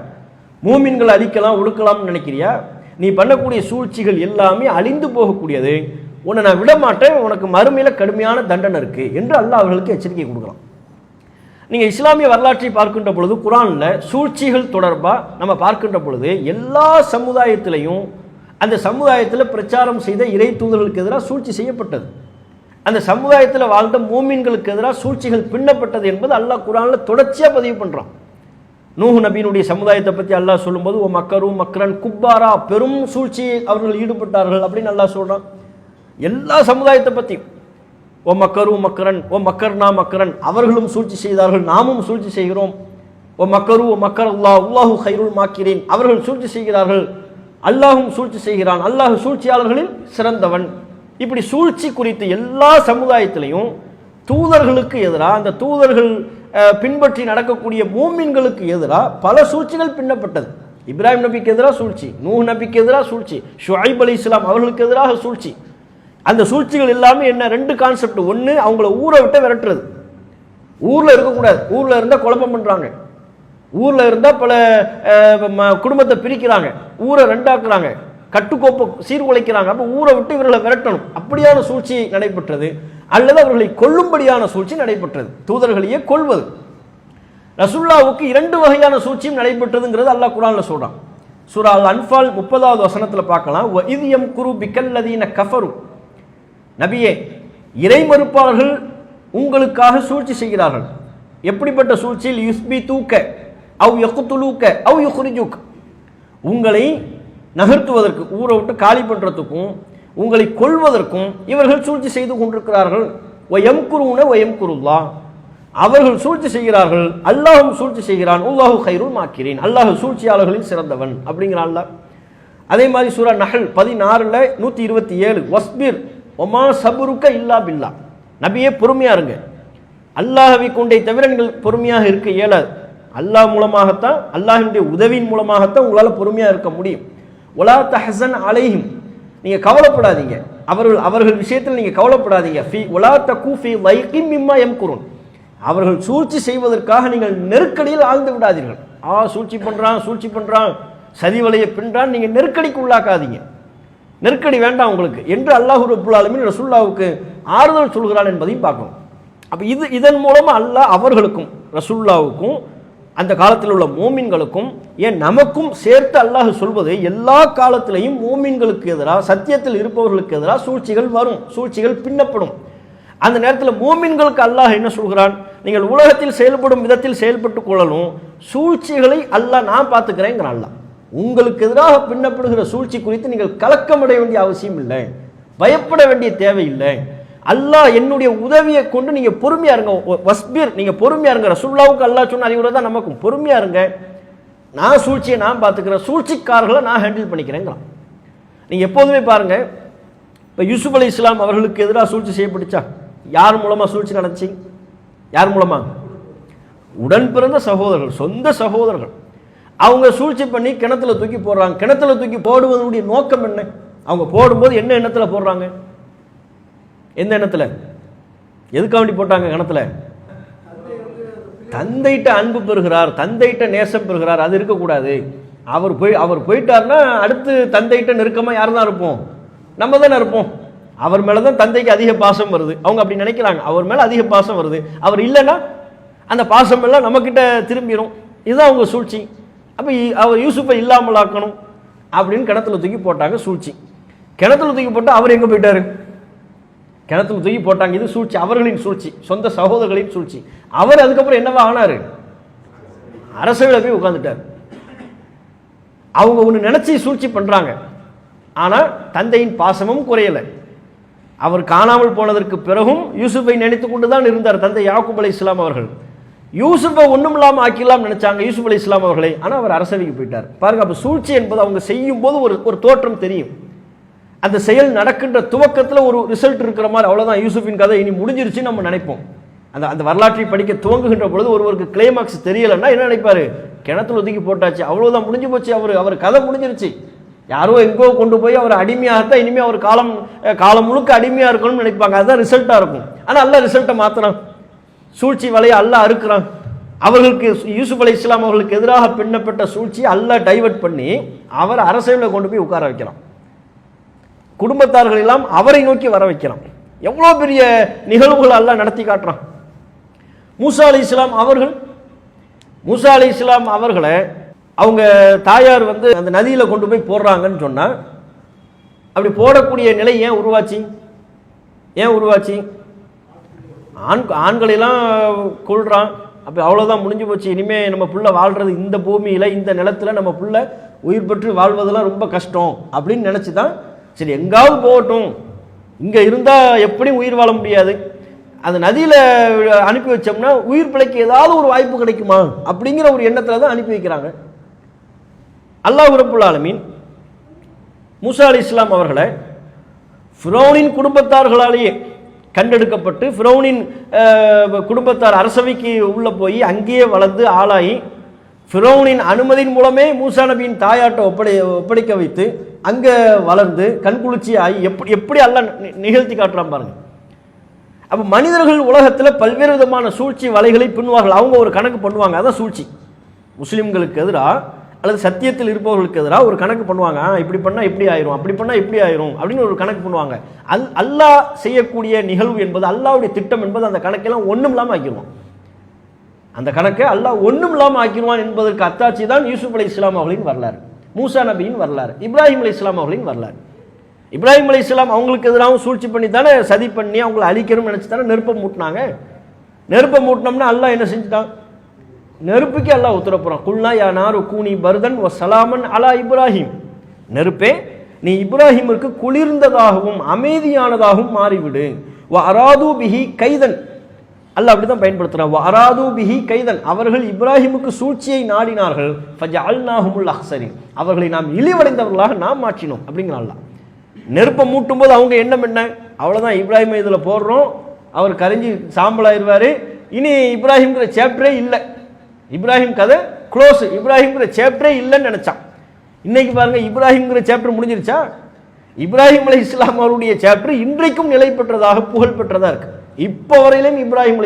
மூமின்களை அழிக்கலாம் ஒடுக்கலாம்னு நினைக்கிறியா, நீ பண்ணக்கூடிய சூழ்ச்சிகள் எல்லாமே அழிந்து போகக்கூடியது, உன்னை நான் விட மாட்டேன், உனக்கு மறுமையில் கடுமையான தண்டனை இருக்கு என்று அல்லாஹ் அவர்களுக்கு எச்சரிக்கை கொடுக்குறான். நீங்கள் இஸ்லாமிய வரலாற்றை பார்க்கின்ற பொழுது குர்ஆனில் சூழ்ச்சிகள் தொடர்பாக நம்ம பார்க்கின்ற பொழுது எல்லா சமுதாயத்திலையும் அந்த சமுதாயத்தில் பிரச்சாரம் செய்த இறை தூதர்களுக்கு எதிராக சூழ்ச்சி செய்யப்பட்டது. அந்த சமுதாயத்தில் வாழ்ந்த மூமின்களுக்கு எதிராக சூழ்ச்சிகள் பின்னப்பட்டது என்பது அல்லாஹ் குர்ஆனில் தொடர்ச்சியாக பதிவு பண்ணுறான். நூஹ் நபியினுடைய சமுதாயத்தை பற்றி அல்லாஹ் சொல்லும்போது ஓ மக்கரு மக்ரன் குப்பாரா, பெரும் சூழ்ச்சியை அவர்கள் ஈடுபட்டார்கள் அப்படின்னு அல்லாஹ் சொல்கிறான். எல்லா சமுதாயத்தை பற்றி ஓ மக்கரு மக்கரன் ஓ மக்கர்னா மக்கரன், அவர்களும் சூழ்ச்சி செய்தார்கள், நாமும் சூழ்ச்சி செய்கிறோம். ஓ மக்கரு ஓ மக்கர் அல்லாஹ் அல்லாஹு கைருல் மாக்கிரீன், அவர்கள் சூழ்ச்சி செய்கிறார்கள், அல்லாஹும் சூழ்ச்சி செய்கிறான், அல்லாஹ் சூழ்ச்சியாளர்களில் சிறந்தவன். இப்படி சூழ்ச்சி குறித்து எல்லா சமுதாயத்திலையும் தூதர்களுக்கு எதிராக, அந்த தூதர்கள் பின்பற்றி நடக்கக்கூடிய மூமின்களுக்கு எதிராக பல சூழ்ச்சிகள் பின்னப்பட்டது. இப்ராஹிம் நபிக்கு எதிராக சூழ்ச்சி, நூஹ் நபிக்கு எதிராக சூழ்ச்சி, ஷுஐப் அலைஹிஸ்ஸலாம் அவர்களுக்கு எதிராக சூழ்ச்சி. அந்த சூழ்ச்சிகள் எல்லாமே என்ன, ரெண்டு கான்செப்ட். ஒன்று, அவங்கள ஊரை விட்டு விரட்டுறது, ஊரில் இருக்கக்கூடாது, ஊரில் இருந்தால் குழப்பம் பண்ணுறாங்க, ஊரில் இருந்தால் பல குடும்பத்தை பிரிக்கிறாங்க, ஊரை ரெண்டாக்குறாங்க, கட்டுக்கோப்பை சீர்குலைக்கிறாங்க. அப்போ ஊரை விட்டு இவர்களை விரட்டணும், அப்படியான சூழ்ச்சி நடைபெற்றது. அல்லது அவர்களை கொல்லும்படியான சூழ்ச்சி நடைபெற்றது, தூதர்களையே கொல்வது. ரசூலுல்லாஹ்வுக்கு 2 வகையான சூழ்ச்சியும் நடைபெற்றதுங்கிறது அல்லாஹ் குர்ஆனில் சொல்றான். சூரா அல் அன்ஃபால் 30வது வசனத்தில் பார்க்கலாம். வ இத் யம்குரு பிக்கல்லதீன கஃபரு, நபியே இறை மறுப்பாளர்கள் உங்களுக்காக சூழ்ச்சி செய்கிறார்கள். எப்படிப்பட்ட சூழ்ச்சியில், யுஸ்பிதூக அவ் யக்துலூக அவ் யுக்ரிஜூக, உங்களை நகர்த்துவதற்கு, ஊரை விட்டு காலி பண்ணுறதுக்கும் உங்களை கொல்வதற்கும் இவர்கள் சூழ்ச்சி செய்து கொண்டிருக்கிறார்கள். வயம்குருன வயம்குருல்லாஹ், அவர்கள் சூழ்ச்சி செய்கிறார்கள், அல்லாஹும் சூழ்ச்சி செய்கிறான். அல்லாஹு கைருல் மாக்கிரீன், அல்லாஹ் சூழ்ச்சியாளர்களில் சிறந்தவன் அப்படிங்கிறான் அல்லாஹ். அதே மாதிரி சூரா நஹல் 16ல் 127, வஸ்பிர் ஒமா சபுருக்க இல்லா பில்லா, நபியே பொறுமையா இருங்க, அல்லாஹ்வை கொண்டே தவிர நீங்கள் பொறுமையாக இருக்க இயலாது. அல்லாஹ் மூலமாகத்தான், அல்லாஹ்வினுடைய உதவியின் மூலமாகத்தான் உங்களால் பொறுமையாக இருக்க முடியும். ஒலா தஹஸன் அலைஹிம், நீங்கள் கவலைப்படாதீங்க, அவர்கள் விஷயத்தில் நீங்கள் கவலைப்படாதீங்க. ஃபி ஒலா தகு ஃபி லைகிம் மிம்மா யம்குரூன், அவர்கள் சூழ்ச்சி செய்வதற்காக நீங்கள் நெருக்கடியில் ஆழ்ந்து விடாதீர்கள். சூழ்ச்சி பண்ணுறான் சதி வலையை பின்றான், நீங்கள் நெருக்கடிக்கு உள்ளாக்காதீங்க, நெருக்கடி வேண்டாம் உங்களுக்கு என்று அல்லாஹ் ரப்புல் ஆலமீன் ரசூலுல்லாஹ்வுக்கு ஆறுதல் சொல்கிறான் என்பதையும் பார்க்கணும். அப்போ இதன் மூலமாக அல்லாஹ் அவர்களுக்கும் ரசூலுல்லாஹ்வுக்கும் அந்த காலத்தில் உள்ள மூமின்களுக்கும், ஏன் நமக்கும் சேர்த்து அல்லாஹ் சொல்வது, எல்லா காலத்திலையும் மூமின்களுக்கு எதிராக, சத்தியத்தில் இருப்பவர்களுக்கு எதிராக சூழ்ச்சிகள் வரும், சூழ்ச்சிகள் பின்னப்படும். அந்த நேரத்தில் மூமின்களுக்கு அல்லாஹ் என்ன சொல்கிறான், நீங்கள் உலகத்தில் செயல்படும் விதத்தில் செயல்பட்டு கொள்ளணும், சூழ்ச்சிகளை அல்லாஹ் நான் பார்த்துக்கிறேங்கிற அல்லாஹ். உங்களுக்கு எதிராக பின்னப்படுகிற சூழ்ச்சி குறித்து நீங்கள் கலக்கமடைய வேண்டிய அவசியம் இல்லை, பயப்பட வேண்டிய தேவையில்லை. அல்லாஹ் என்னுடைய உதவியை கொண்டு நீங்க பொறுமையா இருங்க. வஸ்பிர், நீங்க பொறுமையா இருங்க. ரசூலுல்லாஹ்வுக்கு அல்லாஹ் சொன்ன அறிவுரை தான் நமக்கும், பொறுமையா இருங்க, நான் சூழ்ச்சியை நான் பார்த்துக்கிறேன், சூழ்ச்சிக்காரர்களை நான் ஹேண்டில் பண்ணிக்கிறேங்கிறான். நீங்க எப்போதுமே பாருங்க, இப்போ யூசுப் அலைஹிஸ்ஸலாம் அவர்களுக்கு எதிராக சூழ்ச்சி செய்யப்பட்டுச்சா? யார் மூலமா சூழ்ச்சி நடந்துச்சு? யார் மூலமா? உடன் பிறந்த சகோதரர்கள், சொந்த சகோதரர்கள். அவங்க சூழ்ச்சி பண்ணி கிணத்துல தூக்கி போடுறாங்க. கிணத்துல தூக்கி போடுவதனுடைய நோக்கம் என்ன? அவங்க போடும்போது என்ன எண்ணத்தில் போடுறாங்க? எந்த எண்ணத்தில், எதுக்காக வேண்டி போட்டாங்க கணத்தில்? தந்தைட்ட அன்பு பெறுகிறார், தந்தைட்ட நேசம் பெறுகிறார், அது இருக்கக்கூடாது. அவர் போயிட்டார்னா அடுத்து தந்தைட்ட நெருக்கமாக யார் தான் இருப்போம்? நம்ம தானே இருப்போம். அவர் மேலே தான் தந்தைக்கு அதிக பாசம் வருது. அவங்க அப்படி நினைக்கிறாங்க, அவர் மேலே அதிக பாசம் வருது. அவர் இல்லைன்னா அந்த பாசம் எல்லாம் நம்மக்கிட்ட திரும்பிடும். இதுதான் அவங்க சூழ்ச்சி. அப்போ அவர் யூசுஃபை இல்லாமல் ஆக்கணும் அப்படின்னு கிணத்துல தூக்கி போட்டாங்க, சூழ்ச்சி. கிணத்துல தூக்கி போட்டால் அவர் எங்கே போயிட்டாரு? கிணத்துல தூக்கி போட்டாங்க. இது சூழ்ச்சி, அவர்களின் சூழ்ச்சி, சொந்த சகோதரர்களின் சூழ்ச்சி. அவர் அதுக்கப்புறம் என்னவா ஆனாரு? அரசவையில் போய் உட்கார்ந்துட்டார். அவங்க ஒன்று நினைச்சு சூழ்ச்சி பண்றாங்க, ஆனா தந்தையின் பாசமும் குறையலை. அவர் காணாமல் போனதற்கு பிறகும் யூசுஃபை நினைத்து கொண்டுதான் இருந்தார் தந்தை யாக்கூப் அலைஹிஸ்ஸலாம் அவர்கள். யூசுஃபை ஒன்றும் இல்லாமல் ஆக்கிலாம் நினைச்சாங்க யூசுப் அலைஹிஸ்ஸலாம் அவர்களை. ஆனால் அவர் அரசவைக்கு போயிட்டார். பாருங்க, அப்போ சூழ்ச்சி என்பது அவங்க செய்யும் போது ஒரு தோற்றம் தெரியும். அந்த செயல் நடக்கின்ற துவக்கத்தில் ஒரு ரிசல்ட் இருக்கிற மாதிரி, அவ்வளோதான் யூசுஃபின் கதை இனி முடிஞ்சிருச்சுன்னு நம்ம நினைப்போம். அந்த வரலாற்றை படிக்க துவங்குகின்ற பொழுது ஒருவருக்கு கிளைமாக்ஸ் தெரியலைன்னா என்ன நினைப்பாரு? கிணத்துல ஒதுக்கி போட்டாச்சு, அவ்வளோதான், முடிஞ்சு போச்சு, அவர் கதை முடிஞ்சிருச்சு. யாரோ எங்கோ கொண்டு போய் அவர் அடிமையாகத்தான் இனிமேல் அவர் காலம் முழுக்க அடிமையாக இருக்கணும்னு நினைப்பாங்க. அதுதான் ரிசல்ட்டாக இருக்கும். ஆனால் அல்ல ரிசல்ட்டை மாற்றுறான், சூழ்ச்சி வலையை அல்லாஹ் அறுக்கிறான். அவர்களுக்கு யூசுப் அலைஹிஸ்ஸலாம் அவர்களுக்கு எதிராக பின்னப்பட்ட சூழ்ச்சி அல்லாஹ் டைவர்ட் பண்ணி அவர் அரசவையில் கொண்டு போய் உட்கார வைக்கலாம். குடும்பத்தார்கள் எல்லாம் அவரை நோக்கி வர வைக்கலாம். எவ்வளோ பெரிய நிகழ்வுகள் அல்லாஹ் நடத்தி காட்டுறான். மூசா அலைஹிஸ்ஸலாம் அவர்களை அவங்க தாயார் அந்த நதியில் கொண்டு போய் போடுறாங்கன்னு சொன்னால், அப்படி போடக்கூடிய நிலை ஏன் உருவாச்சு? ஆண்களெல்லாம் கொள்றான். அப்போ அவ்வளோதான், முடிஞ்சு போச்சு. இனிமேல் நம்ம புள்ள வாழ்றது இந்த பூமியில், இந்த நிலத்தில் நம்ம புள்ள உயிர் பெற்று வாழ்வதெல்லாம் ரொம்ப கஷ்டம் அப்படின்னு நினச்சி தான் சரி எங்காவது போகட்டும், இங்கே இருந்தால் எப்படியும் உயிர் வாழ முடியாது, அந்த நதியில் அனுப்பி வச்சோம்னா உயிர் பிழைக்க ஏதாவது ஒரு வாய்ப்பு கிடைக்குமா அப்படிங்கிற ஒரு எண்ணத்தில் தான் அனுப்பி வைக்கிறாங்க. அல்லாஹ் ரப்புல் ஆலமீன் மூசா அலைஹிஸ்ஸலாம் அவர்களை ஃபிரௌனின் குடும்பத்தார்களாலேயே கண்டெடுக்கப்பட்டு ஃபிரௌனின் குடும்பத்தார் அரசவைக்கு உள்ள போய் அங்கேயே வளர்ந்து ஆளாகி ஃபிரௌனின் அனுமதியின் மூலமே மூசா நபியின் தாயாட்டை ஒப்படைக்க வைத்து அங்கே வளர்ந்து கண்குளிர்ச்சி ஆகி எப்படி அல்லாஹ் நிகழ்த்தி காட்டுறான் பாருங்க. அப்போ மனிதர்கள் உலகத்தில் பல்வேறு விதமான சூழ்ச்சி வலைகளை பின்வார்கள். அவங்க ஒரு கணக்கு பண்ணுவாங்க, அதான் சூழ்ச்சி. முஸ்லீம்களுக்கு எதிராக அல்லது சத்தியத்தில் இருப்பவர்களுக்கு எதிராக ஒரு கணக்கு பண்ணுவாங்க. இப்படி பண்ணால் இப்படி ஆயிரும், அப்படி பண்ணால் இப்படி ஆயிரும் அப்படின்னு ஒரு கணக்கு பண்ணுவாங்க. அல்லாஹ் செய்யக்கூடிய நிகழ்வு என்பது, அல்லாஹ்வுடைய திட்டம் என்பது அந்த கணக்கெல்லாம் ஒன்றும் இல்லாமல் ஆக்கிடுவான். அந்த கணக்கை அல்லாஹ் ஒன்றும் இல்லாமல் ஆக்கிடுவான் என்பதற்கு அத்தாட்சி தான் யூசுப் அலைஹிஸ்ஸலாம் அவர்களின் வரலாறு, மூசா நபியின் வரலாறு, இப்ராஹிம் அலைஹிஸ்ஸலாம் அவர்களின் வரலாறு. இப்ராஹிம் அலைஹிஸ்ஸலாம் அவங்களுக்கு எதிராகவும் சூழ்ச்சி பண்ணி தானே, சதி பண்ணி அவங்களை அழிக்கணும்னு நினச்சி தானே நெருப்பை மூட்டினாங்க. நெருப்பை மூட்டினோம்னா அல்லாஹ் என்ன செஞ்சுட்டான்? நெருப்புக்கு அல்லாஹ் உத்தரப்புறான், குல்னா யா நாரு கூனி பர்தன் வ சலாமன் அலா இப்ராஹிம். நெருப்பே, நீ இப்ராஹிமிற்கு குளிர்ந்ததாகவும் அமைதியானதாகவும் மாறிவிடு. வ அராது பிஹி கைதன், அல்லாஹ் அப்படிதான் பயன்படுத்துறான். வ அராது பிஹி கைதன், அவர்கள் இப்ராஹிமுக்கு சூழ்ச்சியை நாடினார்கள். ஃபஜஅல்நாஹுமுல் அக்ஸரின், அவர்களை நாம் இழிவடைந்தவர்களாக நாம் மாற்றினோம் அப்படிங்கிற அல்லாஹ். நெருப்பை மூட்டும் போது அவங்க எண்ணம் என்ன? அவ்வளோதான், இப்ராஹிம் இதில் போடுறோம், அவர் கரைஞ்சி சாம்பலாயிருவார், இனி இப்ராஹிம்ங்கிற சாப்டரே இல்லை, இப்ராஹிம் கதை க்ளோஸ், இப்ராஹிம்ங்கிற சாப்டரே இல்லைன்னு நினைச்சான். இன்னைக்கு பாருங்க, இப்ராஹிம்ங்கிற சாப்டர் முடிஞ்சிருச்சா? இப்ராஹிம் அலைஹிஸ்ஸலாம் அவருடைய சாப்டர் இன்றைக்கும் நிலை பெற்றதாக, புகழ் பெற்றதாக இருக்கு. இப்போ வரையிலும் இப்ராஹிம்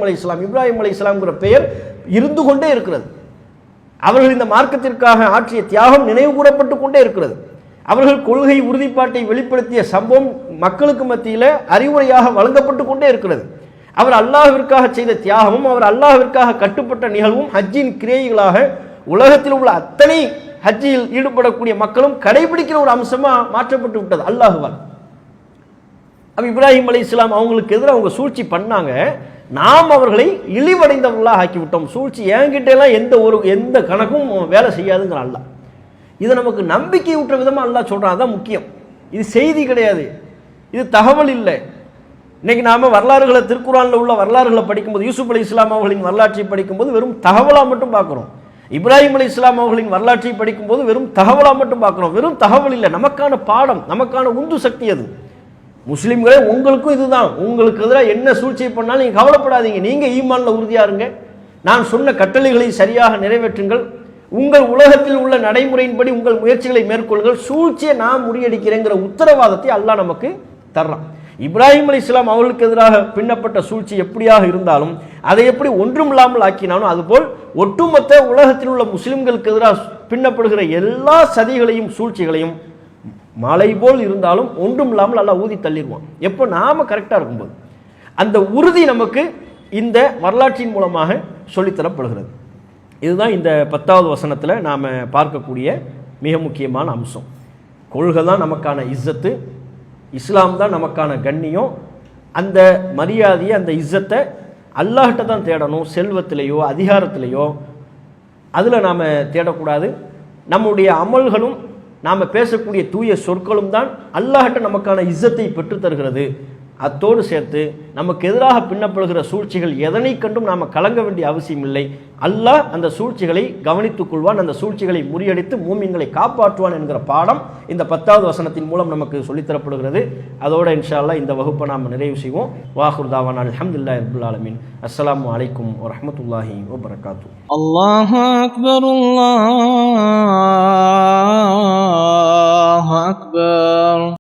அலைஹிஸ்ஸலாம்ங்கிற பெயர் இருந்து கொண்டே இருக்கிறது. அவர்கள் இந்த மார்க்கத்திற்காக ஆற்றிய தியாகம் நினைவு கூறப்பட்டு கொண்டே இருக்கிறது. அவர்கள் கொள்கை உறுதிப்பாட்டை வெளிப்படுத்திய சம்பவம் மக்களுக்கு மத்தியில் அறிவுரையாக வழங்கப்பட்டு கொண்டே இருக்கிறது. அவர் அல்லாஹ்விற்காக செய்த தியாகமும் அவர் அல்லாஹ்விற்காக கட்டுப்பட்ட நிகழ்வும் ஹஜ்ஜின் கிரியைகளாக உலகத்தில் உள்ள அத்தனை ஹஜ்ஜில் ஈடுபடக்கூடிய மக்களும் கடைபிடிக்கிற ஒரு அம்சமா மாற்றப்பட்டு விட்டது அல்லாஹ்வால். அப்ப இப்ராஹிம் அலைஹிஸ்ஸலாம் அவங்களுக்கு எதிராக அவங்க சூழ்ச்சி பண்ணாங்க, நாம் அவர்களை இழிவடைந்தவர்களாக ஆக்கிவிட்டோம். சூழ்ச்சி என்கிட்ட எல்லாம் எந்த கணக்கும் வேலை செய்யாதுங்கிற அல்லாஹ். இதை நமக்கு நம்பிக்கை ஊற்ற விதமாக அல்லாஹ் சொல்றான். அதான் முக்கியம். இது செய்தி கிடையாது, இது தகவல் இல்லை. இன்னைக்கு நாம வரலாறுகளை, திருக்குறான்ல உள்ள வரலாறுகளை படிக்கும்போது, யூசுப் அலைஹிஸ்ஸலாம் அவர்களின் வரலாற்றை படிக்கும்போது வெறும் தகவலா மட்டும் பார்க்கிறோம். இப்ராஹிம் அலைஹிஸ்ஸலாம் அவர்களின் வரலாற்றை படிக்கும்போது வெறும் தகவலா மட்டும் பார்க்கிறோம். வெறும் தகவல் இல்லை, நமக்கான பாடம், நமக்கான உந்து சக்தி அது. முஸ்லிம்களே, உங்களுக்கும் இதுதான். உங்களுக்கு எதிராக என்ன சூழ்ச்சி பண்ணாலும் நீங்க கவலைப்படாதீங்க, நீங்க ஈமான்ல உறுதியா இருங்க, நான் சொன்ன கட்டளைகளை சரியாக நிறைவேற்றுங்கள், உங்கள் உலகத்தில் உள்ள நடைமுறையின்படி உங்கள் முயற்சிகளை மேற்கொள்ளுங்கள், சூழ்ச்சியை நான் முறியடிக்கிறேங்கிற உத்தரவாதத்தை அல்லாஹ் நமக்கு தர்றான். இப்ராஹிம் அலைஹிஸ்ஸலாம் அவர்களுக்கு எதிராக பின்னப்பட்ட சூழ்ச்சி எப்படியாக இருந்தாலும் அதை எப்படி ஒன்றுமில்லாமல் ஆக்கினாலும் அதுபோல் ஒட்டுமொத்த உலகத்தில் உள்ள முஸ்லிம்களுக்கு எதிராக பின்னப்படுகிற எல்லா சதிகளையும் சூழ்ச்சிகளையும் மலை போல் இருந்தாலும் ஒன்றும் இல்லாமல் அல்லாஹ் ஊதி தள்ளிடுவான். எப்போ நாம கரெக்டாக இருக்கும்போது அந்த உறுதி நமக்கு இந்த வரலாற்றின் மூலமாக சொல்லித்தரப்படுகிறது. இதுதான் இந்த 10வது வசனத்தில் நாம் பார்க்கக்கூடிய மிக முக்கியமான அம்சம். கொள்கை தான் நமக்கான இஸ்ஸத்து, இஸ்லாம் தான் நமக்கான கண்ணியம். அந்த மரியாதையை அந்த இஸ்ஸத்தை அல்லாஹ்கிட்ட தான் தேடணும். செல்வத்திலேயோ அதிகாரத்திலேயோ அதில் நாம் தேடக்கூடாது. நம்முடைய அமல்களும் நாம் பேசக்கூடிய தூய சொற்களும் தான் அல்லாஹ்கிட்ட நமக்கான இஸ்ஸத்தை பெற்றுத் தருகிறது. அத்தோடு சேர்த்து நமக்கு எதிராக பின்னப்படுகிற சூழ்ச்சிகள் எதனை கண்டும் நாம் கலங்க வேண்டிய அவசியம் இல்லை. அல்லாஹ் அந்த சூழ்ச்சிகளை கவனித்துக் கொள்வான், அந்த சூழ்ச்சிகளை முறியடித்து மூமின்களை காப்பாற்றுவான் என்கிற பாடம் இந்த 10வது வசனத்தின் மூலம் நமக்கு சொல்லித்தரப்படுகிறது. அதோட இன்ஷா அல்லாஹ் இந்த வகுப்பை நாம் நிறைவு செய்வோம். வாஹிர் தாவானா அல்ஹம்துலில்லாஹி ரப்பில் ஆலமீன். அஸ்ஸலாமு அலைக்கும் வரஹ்மத்துல்லாஹி வபரகாத்துஹு. அல்லாஹு அக்பர், அல்லாஹு அக்பர்.